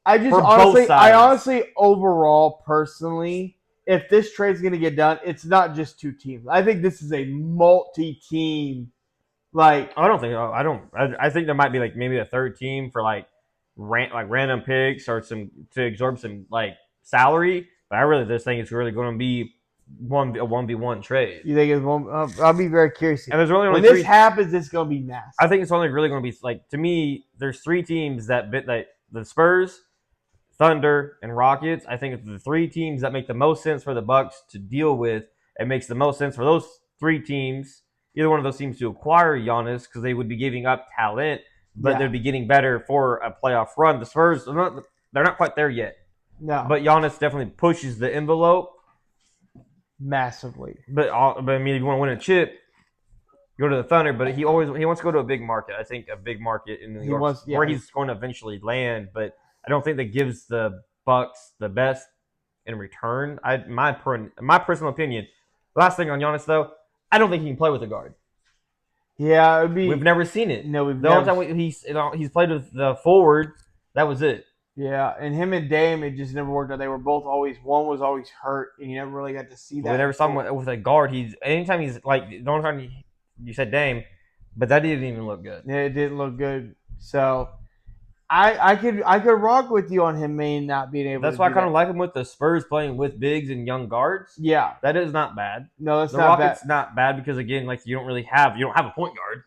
honestly, overall, personally, if this trade's going to get done, it's not just two teams. I think this is a multi-team. Like I don't think. I think there might be like maybe a third team for like random picks or to absorb some like salary. But I really just think it's really going to be a 1v1 trade. You think it's one? I'll be very curious. And there's only when this happens, it's going to be massive. I think it's only really going to be like, to me, there's three teams that the Spurs, Thunder, and Rockets. I think it's the three teams that make the most sense for the Bucks to deal with. It makes the most sense for those three teams, either one of those teams, to acquire Giannis because they would be giving up talent, but they'd be getting better for a playoff run. The Spurs, they're not quite there yet. No, but Giannis definitely pushes the envelope massively. But I mean, if you want to win a chip, go to the Thunder. But he wants to go to a big market. I think a big market in New York, where he's going to eventually land. But I don't think that gives the Bucks the best in return. My personal opinion. Last thing on Giannis though, I don't think he can play with a guard. Yeah, we've never seen it. No, the only time he's played with the forward, that was it. Yeah, and him and Dame, it just never worked out. They were both one was always hurt, and you never really got to see that. We never saw him with a guard. Anytime he's like, the only time you said Dame, but that didn't even look good. Yeah, it didn't look good. So I could rock with you on him not being able. That's why I kind of like him with the Spurs playing with bigs and young guards. Yeah, that is not bad. No, that's the not Rockets bad. Not bad because again, like you don't have a point guard.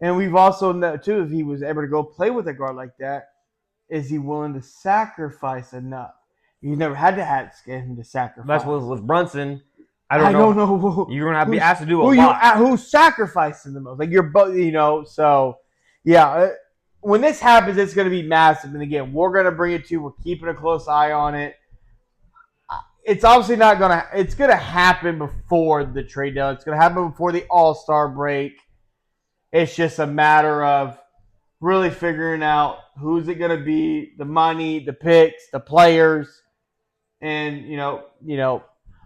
And we've also known too, if he was able to go play with a guard like that, is he willing to sacrifice enough? You never had to get him to sacrifice. That's with Brunson. I don't know. You're gonna be asked to do a lot. Who's sacrificing the most? Like you're both, So yeah, when this happens, it's going to be massive. And again, we're going to bring it to you. We're keeping a close eye on it. It's obviously not going to. It's going to happen before the trade deadline. It's going to happen before the All-Star break. It's just a matter of really figuring out who's it going to be, the money, the picks, the players, and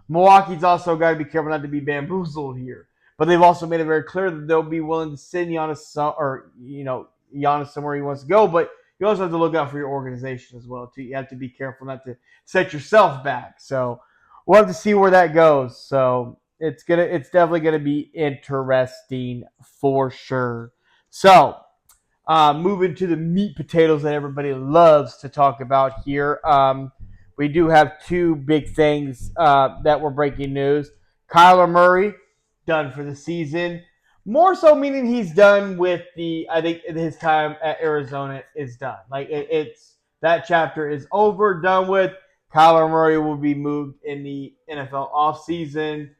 Milwaukee's also got to be careful not to be bamboozled here. But they've also made it very clear that they'll be willing to send Giannis somewhere he wants to go. But you also have to look out for your organization as well too. You have to be careful not to set yourself back. So we'll have to see where that goes. So it's definitely gonna be interesting for sure. So moving to the meat potatoes that everybody loves to talk about here. We do have two big things that were breaking news. Kyler Murray done for the season. More so, meaning he's done with I think his time at Arizona is done. Like it's that chapter is over, done with. Kyler Murray will be moved in the NFL offseason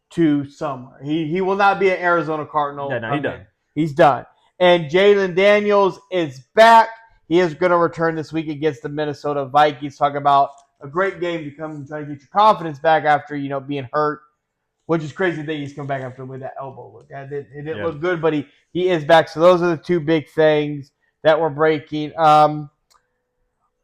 to somewhere. He will not be an Arizona Cardinal. Yeah, no, he's done. He's done. And Jalen Daniels is back. He is going to return this week against the Minnesota Vikings. Talk about a great game to come and try to get your confidence back after being hurt, which is crazy that he's come back after with that elbow look. It didn't look good, but he is back. So those are the two big things that we're breaking.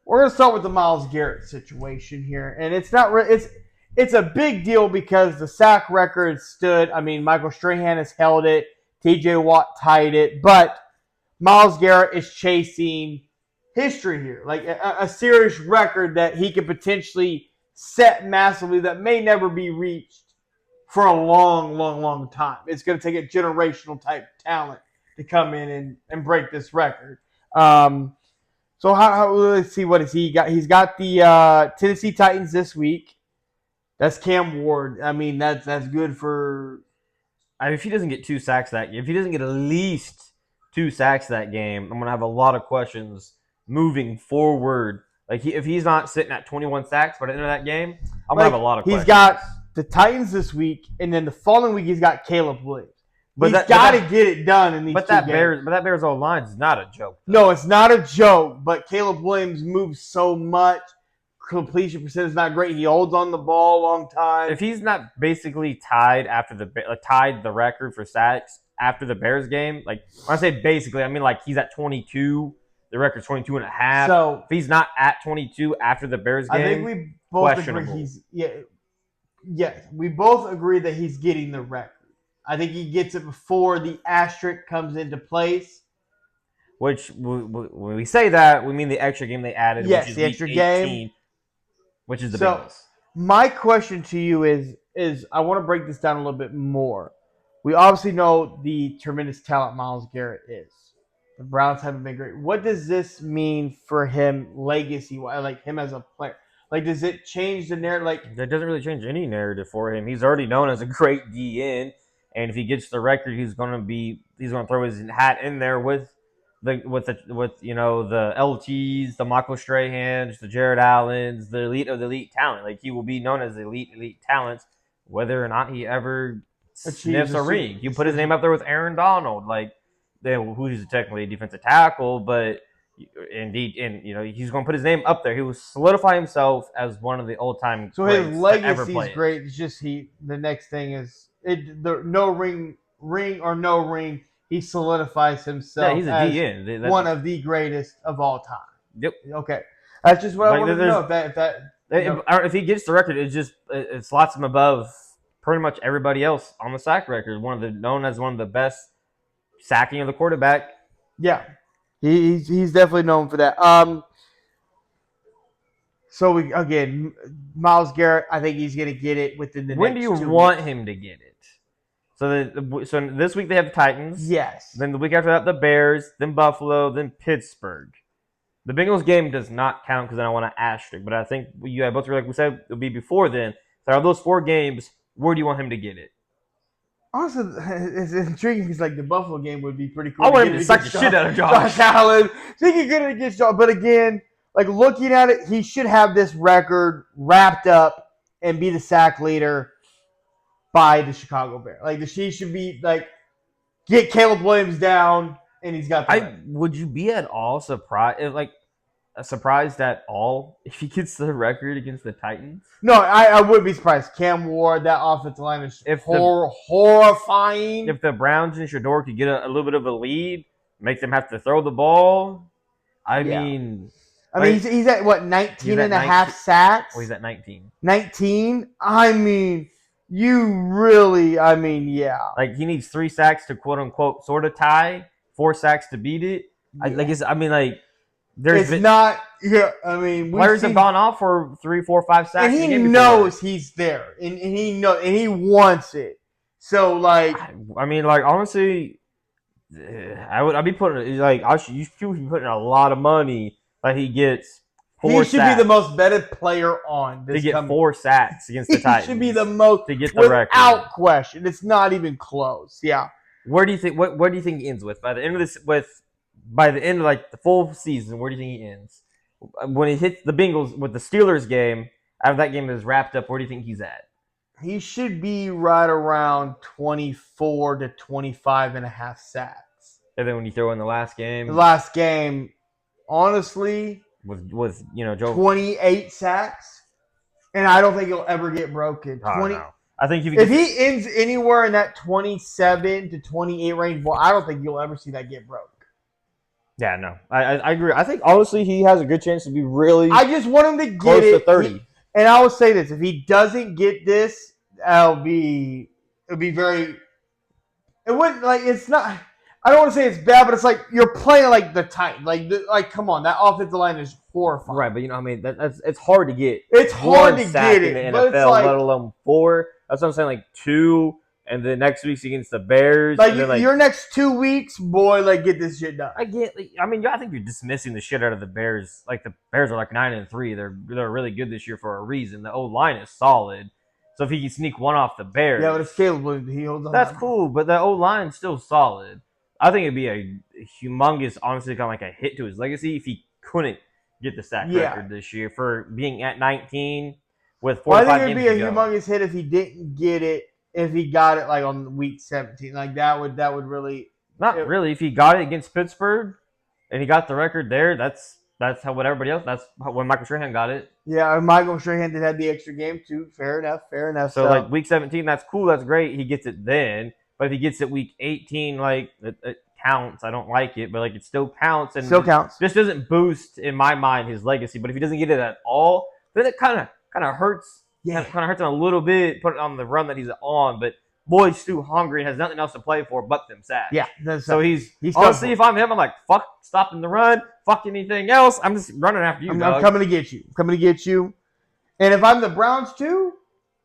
We're going to start with the Myles Garrett situation here, and it's a big deal because the sack record stood. I mean, Michael Strahan has held it. T.J. Watt tied it, but Myles Garrett is chasing history here, like a serious record that he could potentially set massively that may never be reached for a long, long, long time. It's going to take a generational type talent to come in and break this record. So let's see, what has he got? He's got the Tennessee Titans this week. That's Cam Ward. I mean, that's good for. If he doesn't get 2 sacks if he doesn't get at least 2 sacks that game, I'm gonna have a lot of questions moving forward. Like if he's not sitting at 21 sacks by the end of that game, I'm gonna have a lot of questions. He's got the Titans this week, and then the following week he's got Caleb Williams. But he's got to get it done in these two games. But that Bears old line is not a joke. No, it's not a joke. But Caleb Williams moves so much. Completion percentage is not great. He holds on the ball a long time. If he's not basically tied the record for sacks after the Bears game, like when I say basically, I mean like he's at 22. The record's 22 and a half. So if he's not at 22 after the Bears game, I think we both agree we both agree that he's getting the record. I think he gets it before the asterisk comes into place. Which, when we say that, we mean the extra game they added, yes, which is the extra 18, game, which is the Bengals. My question to you is I want to break this down a little bit more. We obviously know the tremendous talent Myles Garrett is. The Browns haven't been great. What does this mean for him legacy-wise, like him as a player? Like, does it change the narrative? Like, that doesn't really change any narrative for him. He's already known as a great DN, and if he gets the record, he's going to throw his hat in there with the LTs, the Michael Strahans, the Jared Allens, the elite of the elite talent. Like he will be known as elite talent, whether or not he ever sniffs a ring. You put his name up there with Aaron Donald, who's technically a defensive tackle, but indeed, and he's going to put his name up there. He will solidify himself as one of the old time. So his legacy is great. It's just the next thing is no ring or no ring. He solidifies himself he's a as DN. One of the greatest of all time. Yep. Okay. That's just what I wanted to know. If he gets the record, it slots him above pretty much everybody else on the sack record. Known as one of the best sacking of the quarterback. Yeah. He's definitely known for that. So Myles Garrett, I think he's going to get it within the next 2 weeks. When do you want him to get it? So this week they have the Titans. Yes. Then the week after that, the Bears, then Buffalo, then Pittsburgh. The Bengals game does not count because I don't want to asterisk, but I think you both were like we said it'll be before then. So out of those 4 games, where do you want him to get it? Honestly, it's intriguing because the Buffalo game would be pretty cool. I want him to suck the shit out of Josh Allen. Think he's gonna get Josh, but again, looking at it, he should have this record wrapped up and be the sack leader by the Chicago Bears. He should be get Caleb Williams down, and he's got. Would you be at all surprised? Surprised at all if he gets the record against the Titans? No, I would be surprised. Cam Ward, that offensive line is horrifying. If the Browns and Shador could get a little bit of a lead, make them have to throw the ball. I mean, he's at what 19 and a half sacks. Well, he's at 19. 19. I mean. You really, yeah. He needs 3 sacks to quote unquote sort of tie, 4 sacks to beat it. Yeah. There's It's not. Yeah, I mean, players have gone off for 3, 4, 5 sacks. and he knows he's there, and he knows, and he wants it. So like, I mean, like honestly, I'd be putting like you should be putting a lot of money that he gets. He should be the most betted player on this. To get 4 sacks against the Titans. He should be the most to get the without record. question. It's not even close. Yeah. Where do you think? Where do you think he ends with by the end of this? By the end of like the full season, where do you think he ends? When he hits the Bengals with the Steelers game, after that game is wrapped up, where do you think he's at? He should be right around 24 to 25 and a half sacks. And then when you throw in the last game, honestly, with Joe 28 sacks, and I don't think he'll ever get broken. I think if he ends anywhere in that 27 to 28 range, well, I don't think you'll ever see that get broke. Yeah, no, I agree. I think honestly he has a good chance to be really. I just want him to get close it. to 30. And I will say this: if he doesn't get this, it'll be very. It wouldn't like it's not. I don't want to say it's bad, but it's like you're playing like the Titans. Like come on, that offensive line is horrifying. Right, but I mean, it's hard to get. It's hard to get in it, the NFL, let alone 4. That's what I'm saying. Like 2, and then next week's against the Bears. Like, and then, your next 2 weeks, boy, like get this shit done. I get. I mean, I think you're dismissing the shit out of the Bears. Like the Bears are like 9-3. They're really good this year for a reason. The O-line is solid. So if he can sneak one off the Bears, yeah, but it's Caleb. He holds on. That's cool, but the O-line's still solid. I think it'd be a humongous, honestly, kind of like a hit to his legacy if he couldn't get the sack record this year for being at 19 with 4 or 5 games to go. I think it'd be a humongous hit if he didn't get it. If he got it like on week 17, like that would really really. If he got it against Pittsburgh and he got the record there, that's how what everybody else. That's when Michael Strahan got it. Yeah, Michael Strahan did have the extra game too. Fair enough. So like week 17, that's cool. That's great. He gets it then. But if he gets it week 18, like it counts. I don't like it, but like it still counts and still counts. This doesn't boost in my mind his legacy. But if he doesn't get it at all, then it kind of hurts. Yeah, kind of hurts him a little bit. Put it on the run that he's on, but boy's too hungry and has nothing else to play for but them sacks. Yeah, so he's honestly, if I'm him, I'm like fuck stopping the run, fuck anything else. I'm just running after you. I'm coming to get you. I'm coming to get you. And if I'm the Browns too,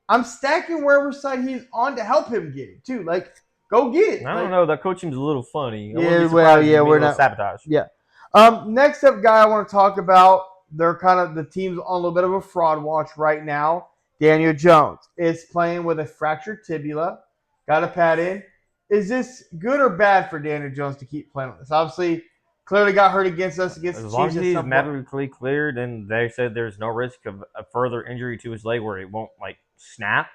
I'm stacking wherever side he's on to help him get it too. Like, go get it. I don't know. That coaching's a little funny. We're not sabotage. Yeah. Next up, guy I want to talk about. They're kind of the team's on a little bit of a fraud watch right now. Daniel Jones is playing with a fractured tibia. Got a pad in. Is this good or bad for Daniel Jones to keep playing on this? Obviously, clearly got hurt against us against the Chiefs. As long as he's medically cleared and they said there's no risk of a further injury to his leg where it won't like snap,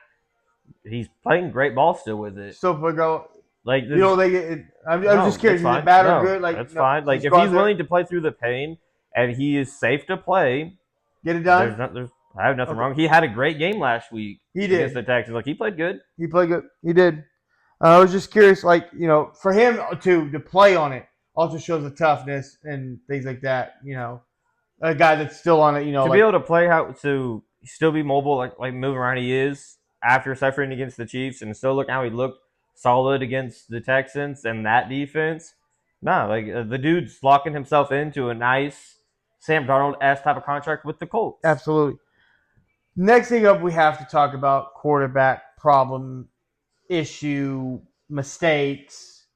he's playing great ball still with it. So if we go, like I'm just curious. Is it bad or good? Like that's fine. Like if he's willing to play through the pain and he is safe to play, get it done. I have nothing wrong. He had a great game last week. He did against the Texans. Like he played good. He played good. He did. I was just curious, like for him to play on it also shows the toughness and things like that. A guy that's still on it. To be able to play to still be mobile, like moving around, he is after suffering against the Chiefs and still look how he looked solid against the Texans and that defense. No, like the dude's locking himself into a nice Sam Darnold-esque type of contract with the Colts. Absolutely. Next thing up, we have to talk about quarterback problem, issue, mistakes,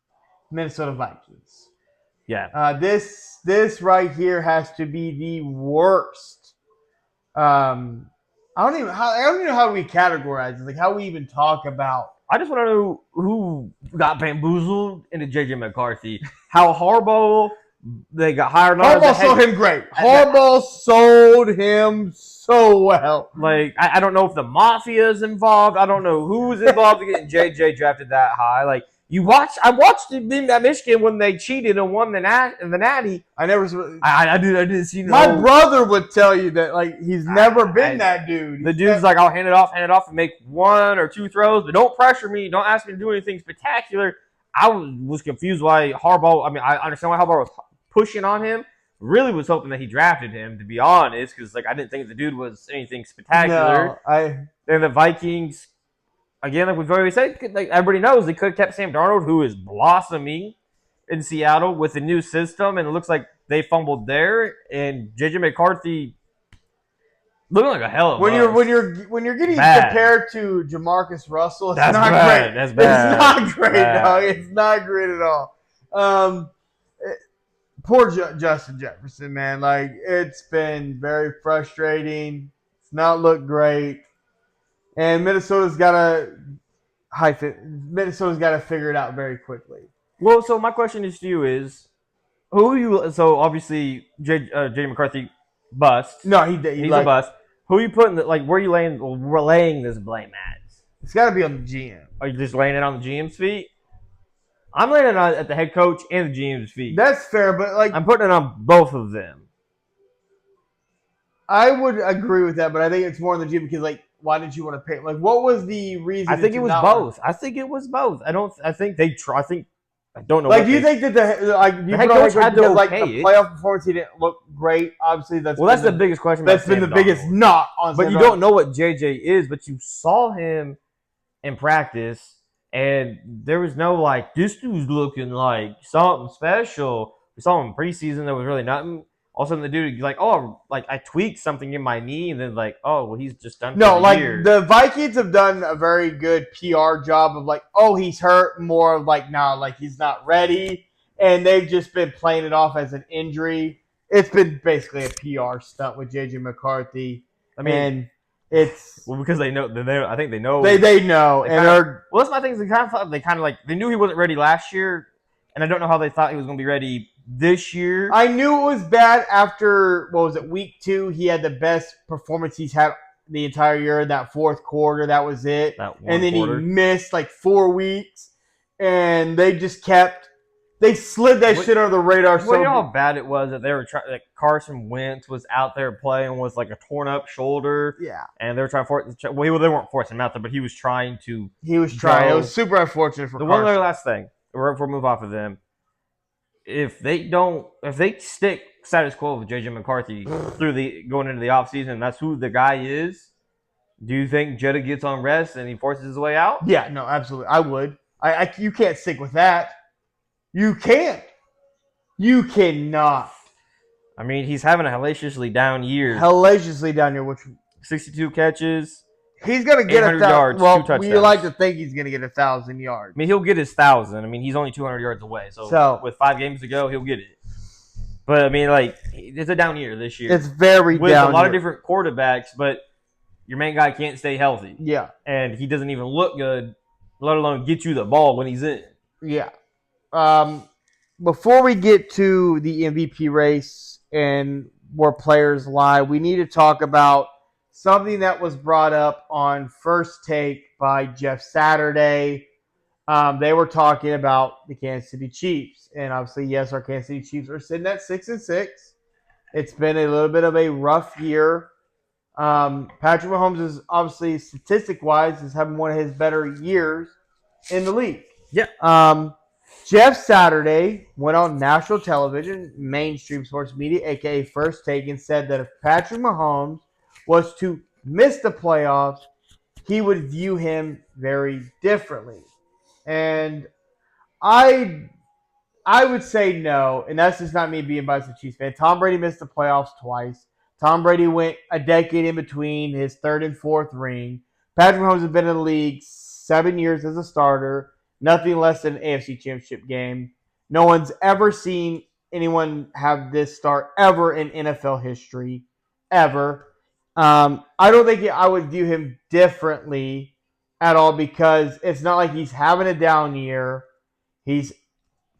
Minnesota Vikings. Yeah. This right here has to be the worst. I don't even know how we categorize it. Like how we even talk about. I just want to know who got bamboozled into J.J. McCarthy. How Harbaugh they got hired. Harbaugh sold him great. Harbaugh sold him so well. Like I don't know if the mafia is involved. I don't know who's involved in getting J.J. drafted that high. Like I watched it in Michigan when they cheated and won the Natty. I didn't see. My brother would tell you that like he's never been that dude. The dude's like, I'll hand it off, and make 1 or 2 throws, but don't pressure me. Don't ask me to do anything spectacular. I was confused why Harbaugh. I mean, I understand why Harbaugh was pushing on him. Really was hoping that he drafted him, to be honest, because like I didn't think the dude was anything spectacular. And the Vikings. Again, like we've already said, like everybody knows they could have kept Sam Darnold, who is blossoming in Seattle with a new system, and it looks like they fumbled there, and JJ McCarthy looking like a hell of a when you're getting Bad. compared to Jamarcus Russell, it's That's not bad. great. That's bad. It's not great, Bad. dog. It's not great at all. Poor Justin Jefferson, man. Like, it's been very frustrating. It's not looked great, and Minnesota's got to figure it out very quickly. Well, so my question is to you is, who are you? So obviously, J McCarthy bust. No, he's a bust. Who are you putting? Where are you laying this blame at? It's got to be on the GM. Are you just laying it on the GM's feet? I'm laying it at the head coach and the GM's feet. That's fair, but I'm putting it on both of them. I would agree with that, but I think it's more on the GM because why did you want to pay? What was the reason? I think it was both. I don't know. Do you think that the head coach had to the playoff performance? He didn't look great. Obviously, that's the biggest question. That's been the biggest knock on. But you don't know what JJ is. But you saw him in practice, and there was no this dude's looking like something special. We saw him in preseason. There was really nothing. All of a sudden, the dude I tweaked something in my knee, and then he's just done. No, the Vikings have done a very good PR job of he's hurt. More of he's not ready, and they've just been playing it off as an injury. It's been basically a PR stunt with JJ McCarthy. I mean, and it's because they know. I think they know. They know, that's my thing. Is they knew he wasn't ready last year, and I don't know how they thought he was going to be ready this year. I knew it was bad after, week 2? He had the best performance he's had the entire year in that fourth quarter. That was it. And then he missed 4 weeks. And they just they slid that shit under the radar. You know how bad it was that they were trying, Carson Wentz was out there playing with a torn up shoulder. Yeah. And they were trying to force, they weren't forcing him out there, but he was trying to. He was trying. It was super unfortunate for Carson. One other last thing, before we move off of them. If they stick status quo with JJ McCarthy going into the offseason, that's who the guy is. Do you think Jetta gets on rest and he forces his way out? Yeah, no, absolutely. I would. You can't stick with that. You can't. You cannot. I mean, he's having a hellaciously down year. Which 62 catches. He's going to get 1,000 yards, 2 touchdowns. We like to think he's going to get 1,000 yards. I mean, he'll get his 1,000. I mean, he's only 200 yards away. So with 5 games to go, he'll get it. But, I mean, it's a down year this year. It's very with down a lot of different quarterbacks, but your main guy can't stay healthy. Yeah. And he doesn't even look good, let alone get you the ball when he's in. Yeah. Before we get to the MVP race and where players lie, we need to talk about something that was brought up on First Take by Jeff Saturday. They were talking about the Kansas City Chiefs. And obviously, yes, our Kansas City Chiefs are sitting at 6-6. It's been a little bit of a rough year. Patrick Mahomes is obviously, statistic-wise, is having one of his better years in the league. Yeah. Jeff Saturday went on national television, mainstream sports media, a.k.a. First Take, and said that if Patrick Mahomes was to miss the playoffs, he would view him very differently. And I would say no, and that's just not me being biased as a Chiefs fan. Tom Brady missed the playoffs twice. Tom Brady went a decade in between his 3rd and 4th ring. Patrick Mahomes has been in the league 7 years as a starter, nothing less than an AFC Championship game. No one's ever seen anyone have this start ever in NFL history, ever. I don't think I would view him differently at all because it's not like he's having a down year. He's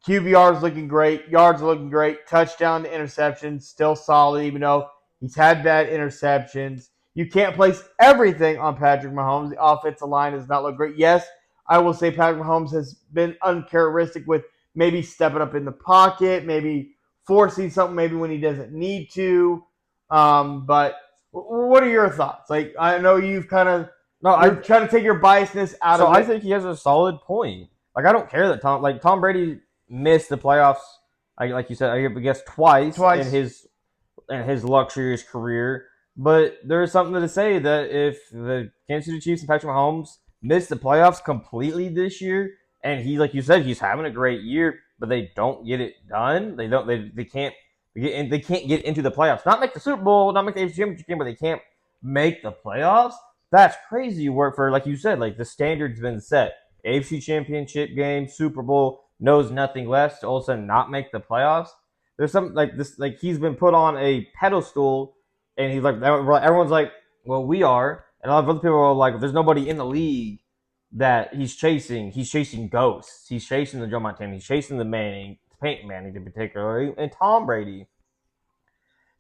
QBR is looking great, yards are looking great, touchdown to interceptions still solid, even though he's had bad interceptions. You can't place everything on Patrick Mahomes. The offensive line does not look great. Yes, I will say Patrick Mahomes has been uncharacteristic with maybe stepping up in the pocket, maybe forcing something maybe when he doesn't need to. But what are your thoughts? I know you've kind of you're trying to take your biasness out of it. So I think he has a solid point. I don't care that Tom Brady missed the playoffs. Like you said, I guess twice in his luxurious career. But there's something to say that if the Kansas City Chiefs and Patrick Mahomes missed the playoffs completely this year, and he, like you said, he's having a great year, but they don't get it done. They can't They can't get into the playoffs. Not make the Super Bowl, not make the AFC Championship game, but they can't make the playoffs. That's crazy work for, like you said, like the standard's been set. AFC Championship game, Super Bowl, knows nothing less to all of a sudden not make the playoffs. There's something like this, like he's been put on a pedestal, and he's like, everyone's like, well, we are, and a lot of other people are like, there's nobody in the league that he's chasing. He's chasing ghosts. He's chasing the Joe Montana. He's chasing the Peyton Manning in particular, and Tom Brady.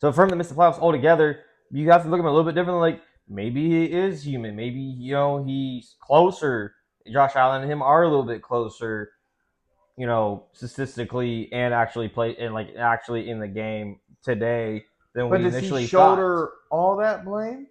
So for him to miss the playoffs altogether, you have to look at him a little bit differently. Like maybe he is human. Maybe he's closer. Josh Allen and him are a little bit closer, statistically and actually play and like actually in the game today than we initially thought. But does he shoulder all that blame?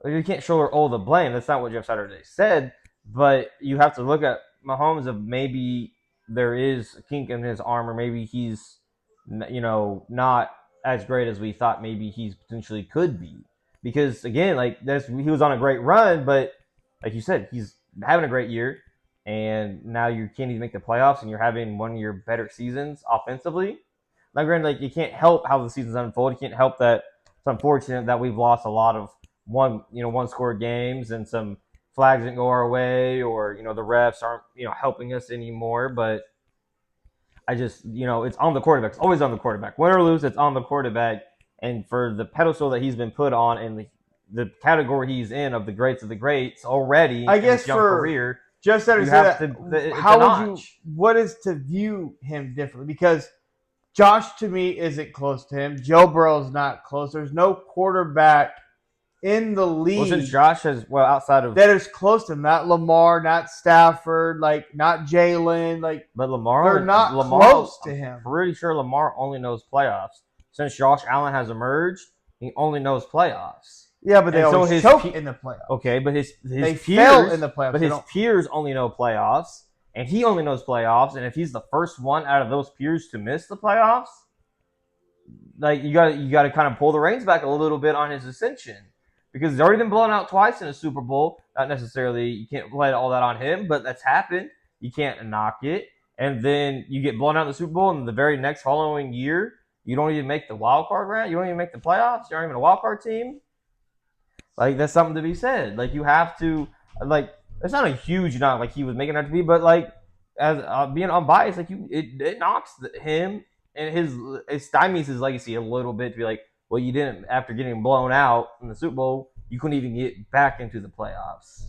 You can't shoulder all the blame. That's not what Jeff Saturday said. But you have to look at Mahomes of maybe there is a kink in his armor. Maybe he's, not as great as we thought maybe he's potentially could be. Because, again, like he was on a great run, but like you said, he's having a great year. And now you can't even make the playoffs, and you're having one of your better seasons offensively. Now, granted, like you can't help how the season's unfold. You can't help that it's unfortunate that we've lost a lot of one-score games and some flags didn't go our way, or the refs aren't helping us anymore. But I just it's on the quarterback. It's always on the quarterback. Win or lose, it's on the quarterback. And for the pedestal that he's been put on and the category he's in of the greats of the greats already, I guess in his young career, just to understand that, how would you? What is to view him differently? Because Josh to me isn't close to him. Joe Burrow's not close. There's no quarterback in the league. Well, since Josh has outside of that is close to him, not Lamar, not Stafford, not Jalen, but Lamar, they're not close to him. I'm pretty sure Lamar only knows playoffs. Since Josh Allen has emerged, he only knows playoffs. Yeah, but they always choke in the playoffs. Okay, but his they peers fail in the playoffs. But his peers only know playoffs, and he only knows playoffs. And if he's the first one out of those peers to miss the playoffs, you got to kind of pull the reins back a little bit on his ascension. Because he's already been blown out twice in a Super Bowl. Not necessarily, you can't lay all that on him, but that's happened. You can't knock it. And then you get blown out in the Super Bowl, and the very next following year, you don't even make the wild card round. You don't even make the playoffs. You're not even a wild card team. That's something to be said. You have to, it's not a huge knock like he was making it out to be, but as being unbiased, it knocks him and it stymies his legacy a little bit to be like, well, you didn't, after getting blown out in the Super Bowl, you couldn't even get back into the playoffs.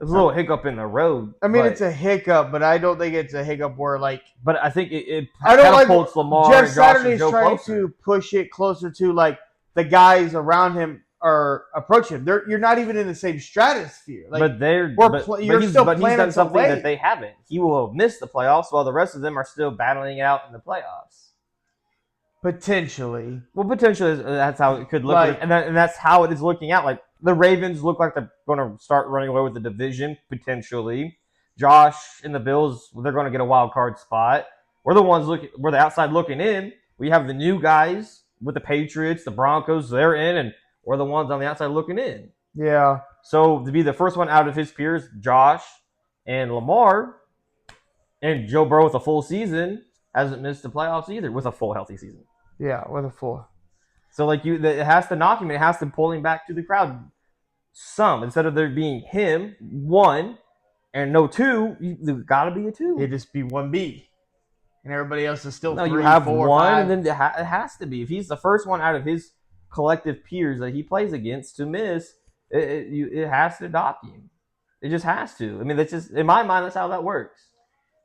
It's a little hiccup in the road. I mean, it's a hiccup, but I don't think it's a hiccup where But I think it catapults Lamar Jeff and Josh Saturday's and Joe trying closer. to push it closer to the guys around him are approaching him. You're not even in the same stratosphere. But he's done something that they haven't. He will have missed the playoffs while the rest of them are still battling it out in the playoffs. Potentially. Well, potentially, that's how it could look. And that's how it is looking out. The Ravens look like they're going to start running away with the division, potentially. Josh and the Bills, they're going to get a wild card spot. We're the outside looking in. We have the new guys with the Patriots, the Broncos, they're in, and we're the ones on the outside looking in. Yeah. So to be the first one out of his peers, Josh and Lamar, and Joe Burrow with a full season, hasn't missed the playoffs either with a full healthy season. Yeah, with a full. So it has to knock him and it has to pull him back to the crowd some. Instead of there being him, one, and no two, there's got to be a two. It'd just be 1B. And everybody else is still 3, you have 4, one, 5. and then it has to be. If he's the first one out of his collective peers that he plays against to miss, it has to dock him. It just has to. I mean, that's just, in my mind, that's how that works.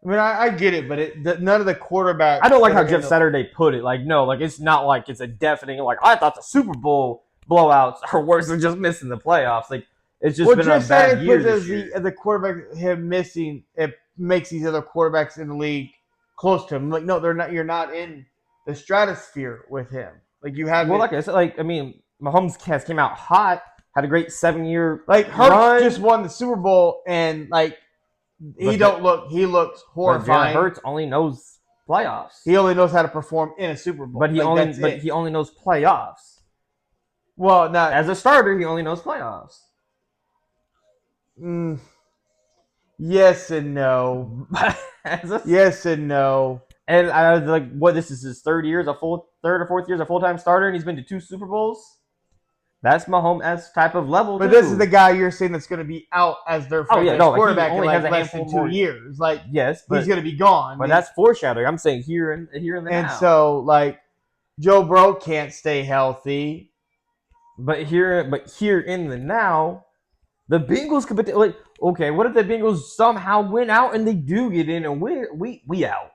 I mean, I get it, but none of the quarterbacks. I don't like how Jeff Saturday put it. It's not like it's a definite. I thought the Super Bowl blowouts are worse than just missing the playoffs. It's just been a bad year this year. The quarterback, him missing, it makes these other quarterbacks in the league close to him. No, they're not. You're not in the stratosphere with him. You have. Well, like I said, Mahomes came out hot, had a great 7-year Hurts just won the Super Bowl, and he looks horrifying. Jalen Hurts only knows playoffs. He only knows how to perform in a Super Bowl. But he only knows playoffs. Well, not as a starter, he only knows playoffs. Yes and no. Yes and no. And I was like, what? This is his third year as a full third or fourth year as a full-time starter, and he's been to 2 Super Bowls. That's Mahomes' type of level, But too. this is the guy you're saying that's going to be out as their franchise quarterback he only in has like a less than handful 2 more years. Like, yes, but he's going to be gone. But that's foreshadowing. I'm saying here and the and now. so like Joe Burrow can't stay healthy. But here in the now, the Bengals could be like, okay, what if the Bengals somehow win out and they do get in and we out?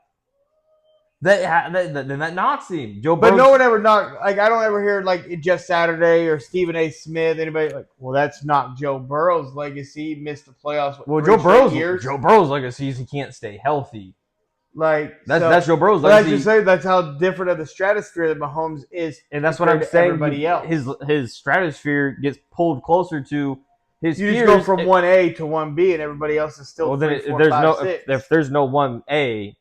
That knocks him. Joe But Burrow. no one ever knocked. Like I don't ever hear like Jeff Saturday or Stephen A. Smith. Anybody like, well, that's not Joe Burrow's legacy. He missed the playoffs. Well, 3 straight years. Joe Burrow's legacy is he can't stay healthy. Like that's Joe Burrow's But legacy. I just say that's how different of the stratosphere that Mahomes is, and that's what I'm saying. Everybody else, his stratosphere gets pulled closer to his you peers. just go from 1A to 1B, and everybody else is still. Well, then if there's no 1A,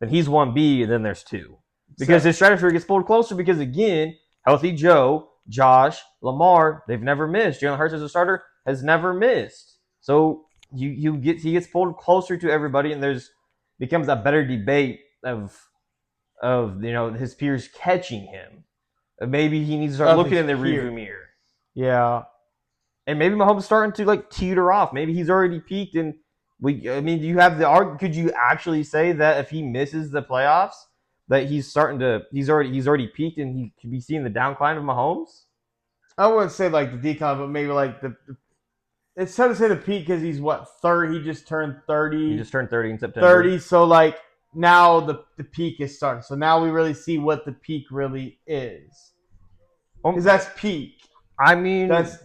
then he's 1B, and then there's 2. Because his stratosphere gets pulled closer because, again, healthy Joe, Josh, Lamar, they've never missed. Jalen Hurts as a starter has never missed. So he gets pulled closer to everybody, and there's becomes a better debate of his peers catching him. Maybe he needs to start looking in the rearview mirror. Yeah. And maybe Mahomes is starting to like teeter off. Maybe he's already peaked, and do you have could you actually say that if he misses the playoffs, that he's already peaked and he could be seeing the downcline of Mahomes? I wouldn't say like the decline, but maybe like the it's hard to say the peak because he's what 30. He just turned 30. He just turned 30 in September. 30. So like now the peak is starting. So now we really see what the peak really is. Because that's peak. I mean, that's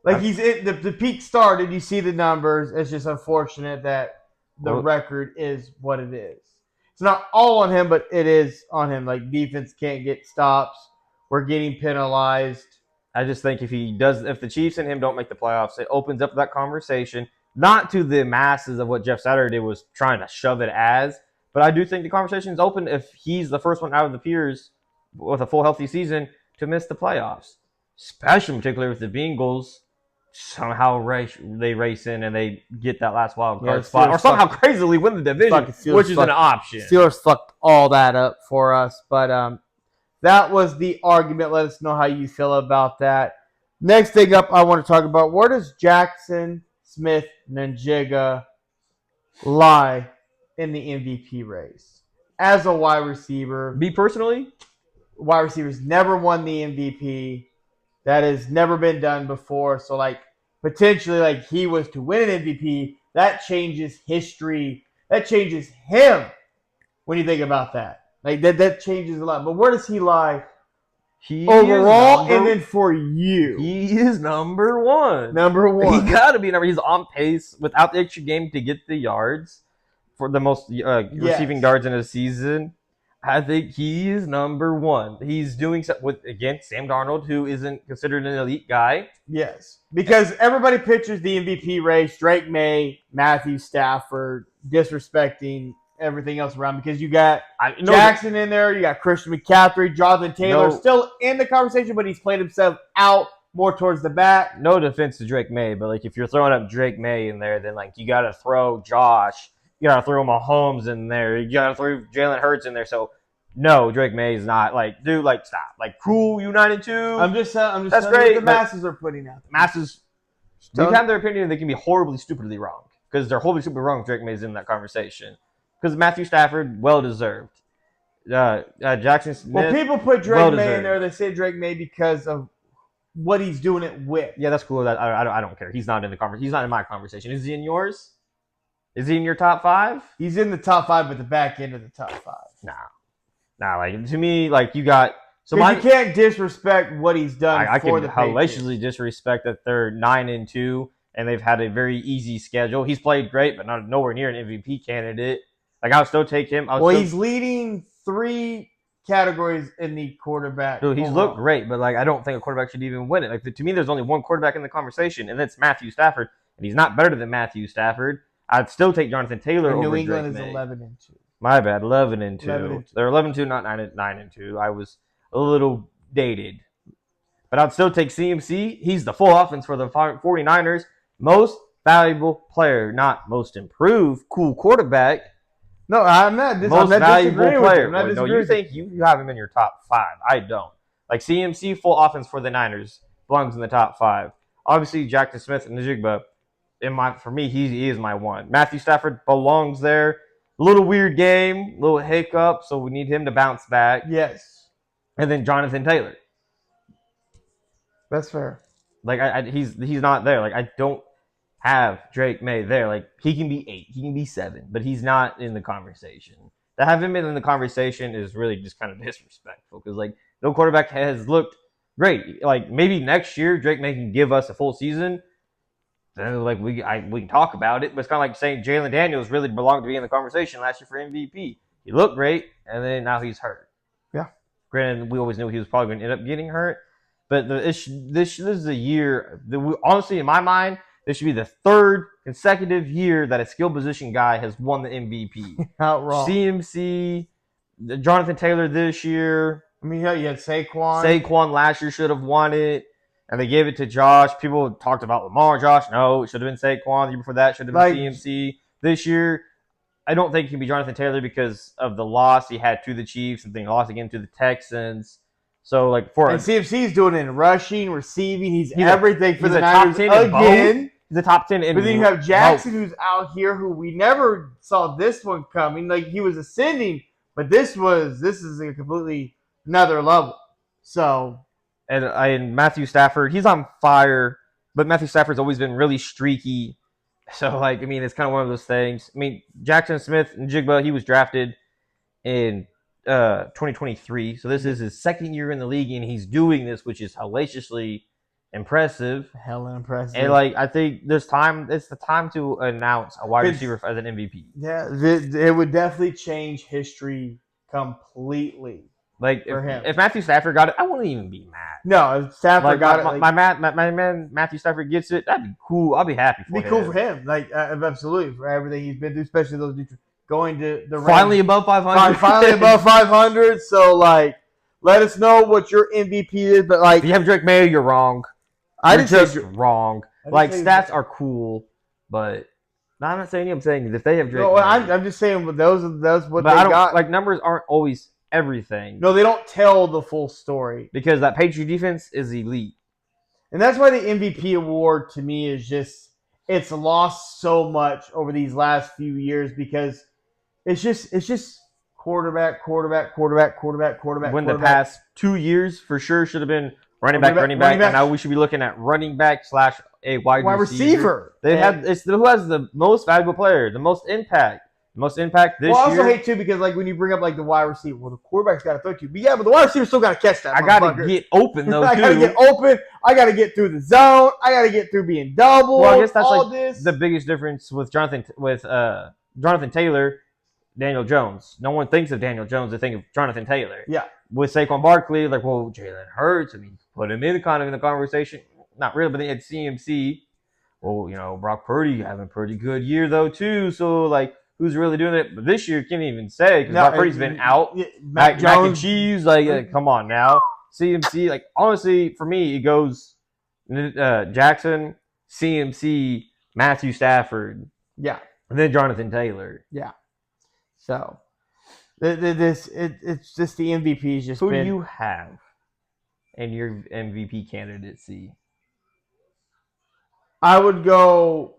like he's in the peak started. You see the numbers. It's just unfortunate that the record is what it is. It's not all on him, but it is on him. Like defense can't get stops. We're getting penalized. I just think if the Chiefs and him don't make the playoffs, it opens up that conversation, not to the masses of what Jeff Saturday was trying to shove it as, but I do think the conversation is open if he's the first one out of the peers with a full healthy season to miss the playoffs, especially particularly with the Bengals. Somehow they race in and they get that last wild card spot, or somehow crazily win the division, which is an option. Steelers fucked all that up for us, but that was the argument. Let us know how you feel about that. Next thing up, I want to talk about, where does Jackson Smith-Njigba lie in the MVP race as a wide receiver? Me personally, wide receivers never won the MVP. That has never been done before. So, like, potentially, like, he was to win an MVP, that changes history. That changes him when you think about that. Like, that changes a lot. But where does he lie overall and then for you? He is number one. Number one. He got to be number. He's on pace without the extra game to get the yards for the most receiving yards in a season. I think he is number one. He's doing something with, again, Sam Darnold, who isn't considered an elite guy. Yes, because everybody pictures the MVP race, Drake May, Matthew Stafford, disrespecting everything else around, because you got Jackson in there, you got Christian McCaffrey, Jonathan Taylor still in the conversation, but he's played himself out more towards the back. No defense to Drake May, but like if you're throwing up Drake May in there, then like you got to throw Josh. You got to throw Mahomes in there. You got to throw Jalen Hurts in there. So, no, Drake May is not like, dude, like, stop. Like, cool, United 2. I'm just that's great. The masses are putting out. Masses, they have their opinion. They can be horribly, stupidly wrong. Because they're horribly, stupidly wrong if Drake May is in that conversation. Because Matthew Stafford, well-deserved. Jackson Smith, well, people put Drake May in there. They say Drake May because of what he's doing it with. Yeah, that's cool. I don't care. He's not in the conversation. He's not in my conversation. Is he in yours? Is he in your top 5? He's in the top 5, but the back end of the top 5. Nah. Like to me, like you got. So you can't disrespect what he's done. I for can the hellaciously disrespect that they're 9-2 and they've had a very easy schedule. He's played great, but nowhere near an MVP candidate. Like I would still take him. He's leading 3 categories in the quarterback. Dude, he's looked great, but like I don't think a quarterback should even win it. Like to me, there's only one quarterback in the conversation, and that's Matthew Stafford, and he's not better than Matthew Stafford. I'd still take Jonathan Taylor over New England Drake is May. 11-2. My bad, 11-2. They're 11-2, not 9-2. I was a little dated. But I'd still take CMC. He's the full offense for the 49ers. Most valuable player, not most improved, cool quarterback. No, I'm not. I'm Most not valuable disagreeing with you. player. I'm not Well, no, disagreeing you with you. think you have him in your top 5. I don't. Like CMC full offense for the Niners belongs in the top 5. Obviously, Jackson Smith and Njigba, for me, he is my one. Matthew Stafford belongs there. A little weird game, little hiccup, so we need him to bounce back. Yes, And then Jonathan Taylor. that's fair. Like he's not there. Like I don't have Drake May there. Like he can be 8, he can be 7, but he's not in the conversation. To have him in the conversation is really just kind of disrespectful because like no quarterback has looked great. Like maybe next year Drake May can give us a full season. Then like we can talk about it, but it's kind of like saying Jalen Daniels really belonged to be in the conversation last year for MVP. He looked great, and then now he's hurt. Yeah. Granted, we always knew he was probably going to end up getting hurt, but this is a year that honestly, in my mind, this should be the 3rd consecutive year that a skill position guy has won the MVP. Not wrong. CMC, Jonathan Taylor this year. I mean, yeah, you had Saquon. Saquon last year should have won it, and they gave it to Josh. People talked about Lamar, Josh. No, it should have been Saquon. The year before that should have been CMC. This year, I don't think it can be Jonathan Taylor because of the loss he had to the Chiefs and then lost again to the Texans. So, like, and CMC's doing it in rushing, receiving. He's everything for the Niners again. He's a top 10 in But then you have Jackson, who's out here, who we never saw this one coming. Like, he was ascending, but this is a completely another level. So, and Matthew Stafford, he's on fire, but Matthew Stafford's always been really streaky. So, like, I mean, it's kind of one of those things. I mean, Jackson Smith-Njigba, he was drafted in 2023. So this is his 2nd year in the league, and he's doing this, which is hellaciously impressive. Hella impressive. And, like, I think it's the time to announce a wide receiver as an MVP. Yeah, it would definitely change history completely. Like, if Matthew Stafford got it, I wouldn't even be mad. No, if Stafford got it. My man Matthew Stafford gets it, that'd be cool. I'll be happy for him. It'd be cool for him. Like, absolutely, for everything he's been through, especially those going to the finally above 500. Finally above 500. So, like, let us know what your MVP is. But, like, if you have Drake May, you're wrong. You're just wrong. Like, stats are cool, but I'm not saying you. I'm saying if they have Drake May. I'm just saying those what they got. Like, numbers aren't always everything. No, they don't tell the full story. Because that Patriot defense is elite. And that's why the MVP award to me is just, it's lost so much over these last few years because it's just quarterback. When the past 2 years for sure should have been running back. And now we should be looking at running back / a wide receiver. Who has the most valuable player, the most impact. Most impact this year. Well, I also hate too because like when you bring up like the wide receiver, well the quarterback's got to throw to you, but yeah, but the wide receiver still got to catch that. I got to get open though. I got to get open. I got to get through the zone. I got to get through being double. Well, I guess that's like the biggest difference with Jonathan Taylor, Daniel Jones. No one thinks of Daniel Jones; they think of Jonathan Taylor. Yeah. With Saquon Barkley, like, well, Jalen Hurts. I mean, put him in kind of in the conversation. Not really, but then you had CMC. Well, you know, Brock Purdy having a pretty good year though too. So like. Who's really doing it? But this year, you can't even say because Brock Purdy's been out. Mac and cheese, come on now. CMC, like honestly, for me, it goes Jackson, CMC, Matthew Stafford, yeah, and then Jonathan Taylor. Yeah. So it's just the MVP is just. Who do you have in your MVP candidacy? I would go.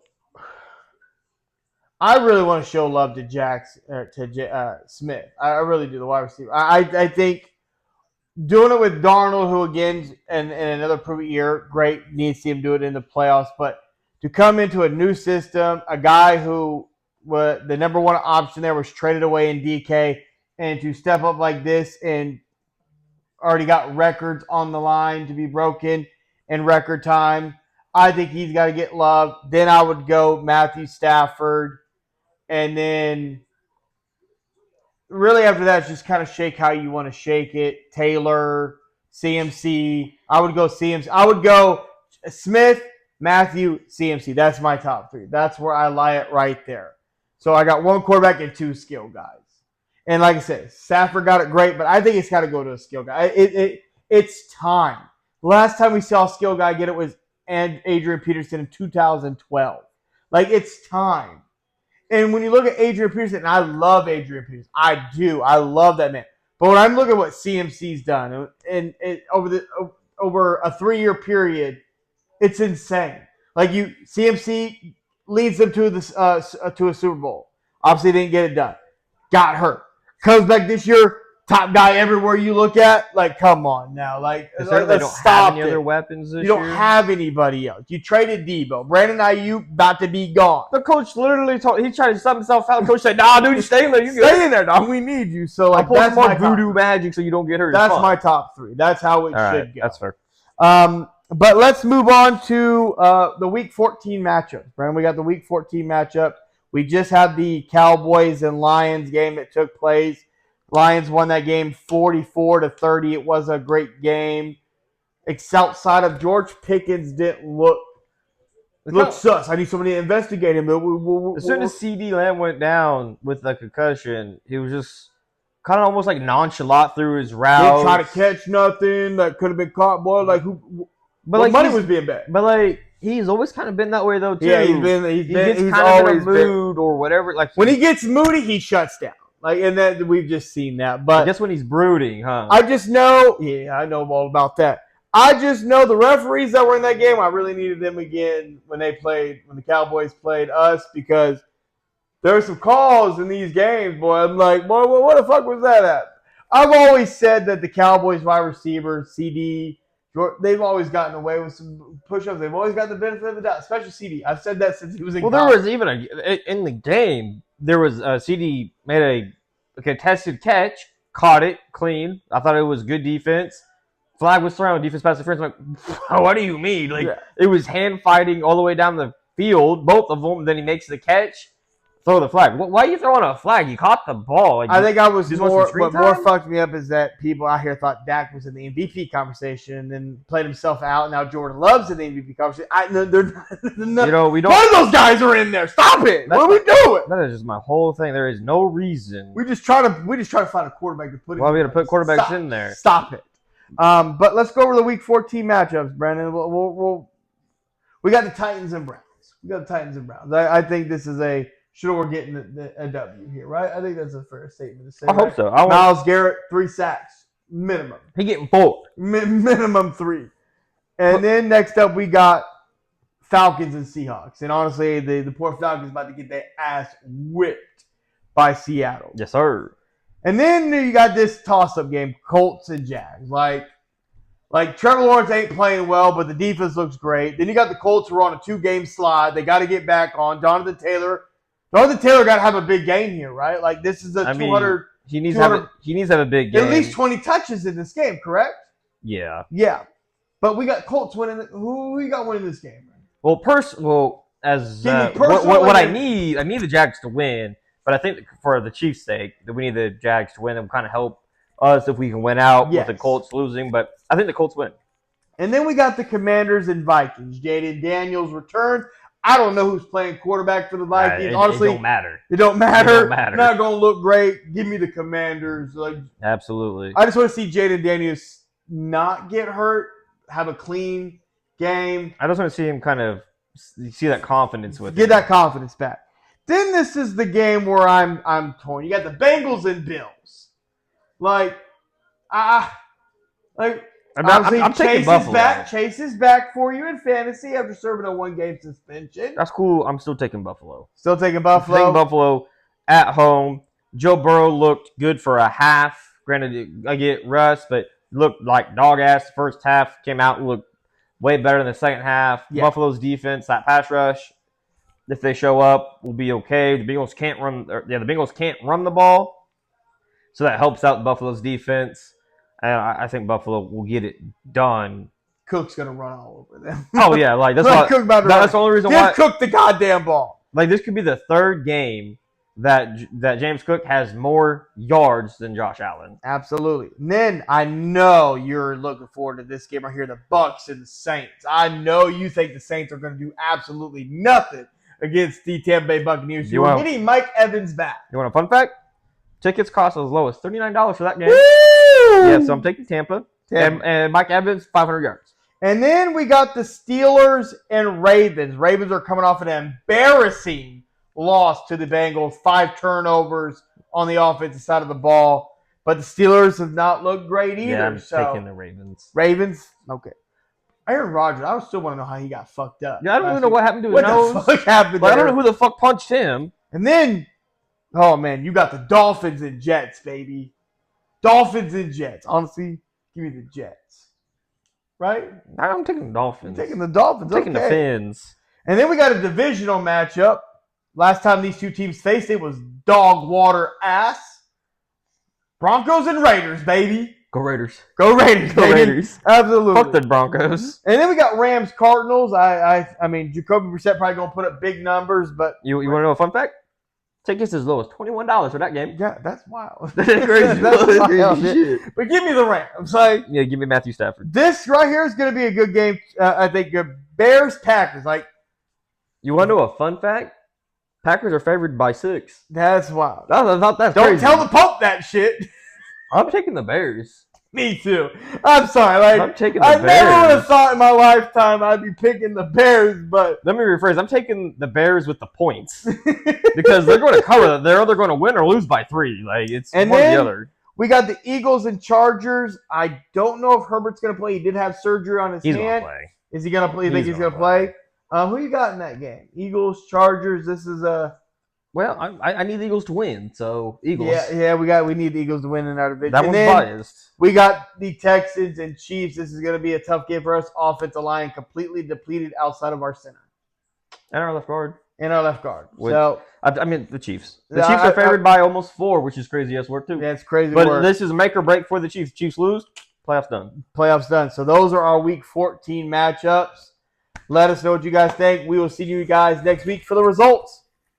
I really want to show love to Smith. I really do, the wide receiver. I think doing it with Darnold, who again, and another prove year, great. Need to see him do it in the playoffs. But to come into a new system, a guy who the number one option there was traded away in DK, and to step up like this and already got records on the line to be broken in record time, I think he's got to get love. Then I would go Matthew Stafford. And then really after that, just kind of shake how you want to shake it. Taylor, CMC. I would go CMC. I would go Smith, Matthew, CMC. That's my top 3. That's where I lie it right there. So I got 1 quarterback and 2 skill guys. And like I said, Stafford got it great, but I think it's got to go to a skill guy. It's time. The last time we saw a skill guy get it was Adrian Peterson in 2012. Like, it's time. And when you look at Adrian Peterson, and I love Adrian Peterson. I do. I love that man. But when I'm looking at what CMC's done and over a 3-year period, it's insane. Like CMC leads them to a Super Bowl. Obviously, didn't get it done. Got hurt. Comes back this year, top guy everywhere you look at. Like, come on now. Like, They let's don't stop have any other weapons this You don't year. have anybody else. You traded Debo. Brandon Ayuk about to be gone. The coach literally he tried to sub himself out. The coach said, "Nah, dude, you stay in there. You Stay in there, dog. We need you." So, like, I'll pull some more voodoo magic so you don't get hurt. That's my top 3. That's how it All should right, go. that's fair. But let's move on to the Week 14 matchup. Brandon, we got the Week 14 matchup. We just had the Cowboys and Lions game that took place. Lions won that game 44-30. It was a great game. Outside of George Pickens didn't look sus. I need somebody to investigate him. As soon as CD Lamb went down with the concussion, he was just kind of almost like nonchalant through his route. Didn't try to catch nothing that could have been caught, boy. Like who? But like money was being bet. But like he's always kind of been that way though too. Yeah, he's kind of in a mood or whatever. Like when he gets moody, he shuts down. Like, and that we've just seen that. But I guess when he's brooding, huh? I just know. Yeah, I know all about that. I just know the referees that were in that game. I really needed them again when the Cowboys played us, because there were some calls in these games, boy. I'm like, boy, what the fuck was that at? I've always said that the Cowboys wide receivers, CD, they've always gotten away with some push-ups. They've always got the benefit of the doubt, especially CD. I've said that since he was in college. There was even in the game, there was CD made a contested catch, caught it clean. I thought it was good defense. Flag was thrown, defense pass interference. I'm like, what do you mean? Like, It was hand fighting all the way down the field, both of them. Then he makes the catch, throw the flag. Why are you throwing a flag? You caught the ball. Like, I think I was more. What more time? fucked me up is that people out here thought Dak was in the MVP conversation and then played himself out. Now Jordan Love's in the MVP conversation. We don't. None of those guys are in there. Stop it! What are we doing? That is just my whole thing. There is no reason. We just try to find a quarterback to put. Why we got to put quarterbacks in there? Stop it. But let's go over the Week 14 matchups, Brandon. We got the Titans and Browns. I think this is we're getting a W here, right? I think that's a fair statement to say. I hope so. Myles Garrett, 3 sacks minimum. He getting bored. Minimum 3. And then next up we got Falcons and Seahawks. And honestly, the poor Falcons about to get their ass whipped by Seattle. Yes, sir. And then you got this toss-up game, Colts and Jags. Like Trevor Lawrence ain't playing well, but the defense looks great. Then you got the Colts who are on a 2-game slide. They got to get back on. Jonathan Taylor got to have a big game here, right? Like, this is a 200. He needs to have a big game. At least 20 touches in this game, correct? Yeah. Yeah. But we got Colts winning. Who you got winning this game? Well, I need the Jags to win. But I think for the Chiefs' sake, that we need the Jags to win and kind of help us if we can win out with the Colts losing. But I think the Colts win. And then we got the Commanders and Vikings. Jaden Daniels returned. I don't know who's playing quarterback for the Vikings. Honestly, it don't matter. It don't matter. Not going to look great. Give me the Commanders. Absolutely. I just want to see Jaden Daniels not get hurt, have a clean game. I just want to see him kind of see that confidence with him. Get that confidence back. Then this is the game where I'm torn. You got the Bengals and Bills. I'm taking Buffalo. Chase is back for you in fantasy after serving a 1-game suspension. That's cool. I'm still taking Buffalo. Still taking Buffalo. I'm taking Buffalo at home. Joe Burrow looked good for a half. Granted, I get rust, but looked like dog ass the first half. Came out and looked way better than the second half. Yeah. Buffalo's defense, that pass rush, if they show up, will be okay. The Bengals can't run the ball, so that helps out Buffalo's defense. And I think Buffalo will get it done. Cook's gonna run all over them. Oh yeah, that's the only reason why. Give Cook the goddamn ball. This could be the third game that James Cook has more yards than Josh Allen. Absolutely. And then I know you're looking forward to this game right here, the Bucs and the Saints. I know you think the Saints are going to do absolutely nothing against the Tampa Bay Buccaneers. You're getting Mike Evans back. You want a fun fact? Tickets cost as low as $39 for that game. Woo! Yeah, so I'm taking Tampa. And Mike Evans, 500 yards. And then we got the Steelers and Ravens. Ravens are coming off an embarrassing loss to the Bengals. 5 turnovers on the offensive side of the ball. But the Steelers have not looked great either. Yeah, I'm so taking the Ravens. Ravens? Okay. Aaron Rodgers, I still want to know how he got fucked up. Yeah, I don't even know what happened to his what nose. What the fuck happened Like, I there? don't know who the fuck punched him. And then, oh man, you got the Dolphins and Jets, baby. Dolphins and Jets. Honestly, give me the Jets. Right? I'm taking the Dolphins. I'm taking the Dolphins. I'm taking okay. the Fins. And then we got a divisional matchup. Last time these two teams faced, it was dog water ass. Broncos and Raiders, baby. Go Raiders. Go Raiders, Go baby. Raiders. Absolutely. Fuck the Broncos. And then we got Rams Cardinals. I mean, Jacoby Brissett probably gonna put up big numbers, but You want to know a fun fact? Tickets as low as $21 for that game. yeah, that's wild. That's crazy. That's That's wild. crazy shit. But give me the Rams. Like Yeah, give me Matthew Stafford. this right here is gonna be a good game. I think Bears Packers. Like You want to know a fun fact? Packers are favored by 6. that's wild. I thought that's Don't crazy. tell the Pope that shit. I'm taking the Bears. Me too. I'm sorry. Like I'm taking the I Bears. never would have thought in my lifetime I'd be picking the Bears, but Let me rephrase. I'm taking the Bears with the points because they're going to cover. They're either going to win or lose by 3. Like it's And one or then- the other. we got the Eagles and Chargers. I don't know if Herbert's gonna play. He did have surgery on his He's going to hand. play. Is he gonna play? You think He's he's gonna play? Who you got in that game? Eagles, Chargers. This is a Well, I need the Eagles to win, so Eagles. yeah. We need the Eagles to win in our division. That And one's then biased. we got the Texans and Chiefs. This is gonna be a tough game for us. Offensive line completely depleted outside of our center And our left guard. and our left guard. With- So I mean the Chiefs. The Yeah, Chiefs are favored by almost 4, which is crazy ass work too. that's crazy. But work. this is a make or break for the Chiefs. Chiefs lose, playoffs done. Playoffs done. So those are our Week 14 matchups. Let us know what you guys think. We will see you guys next week for the results.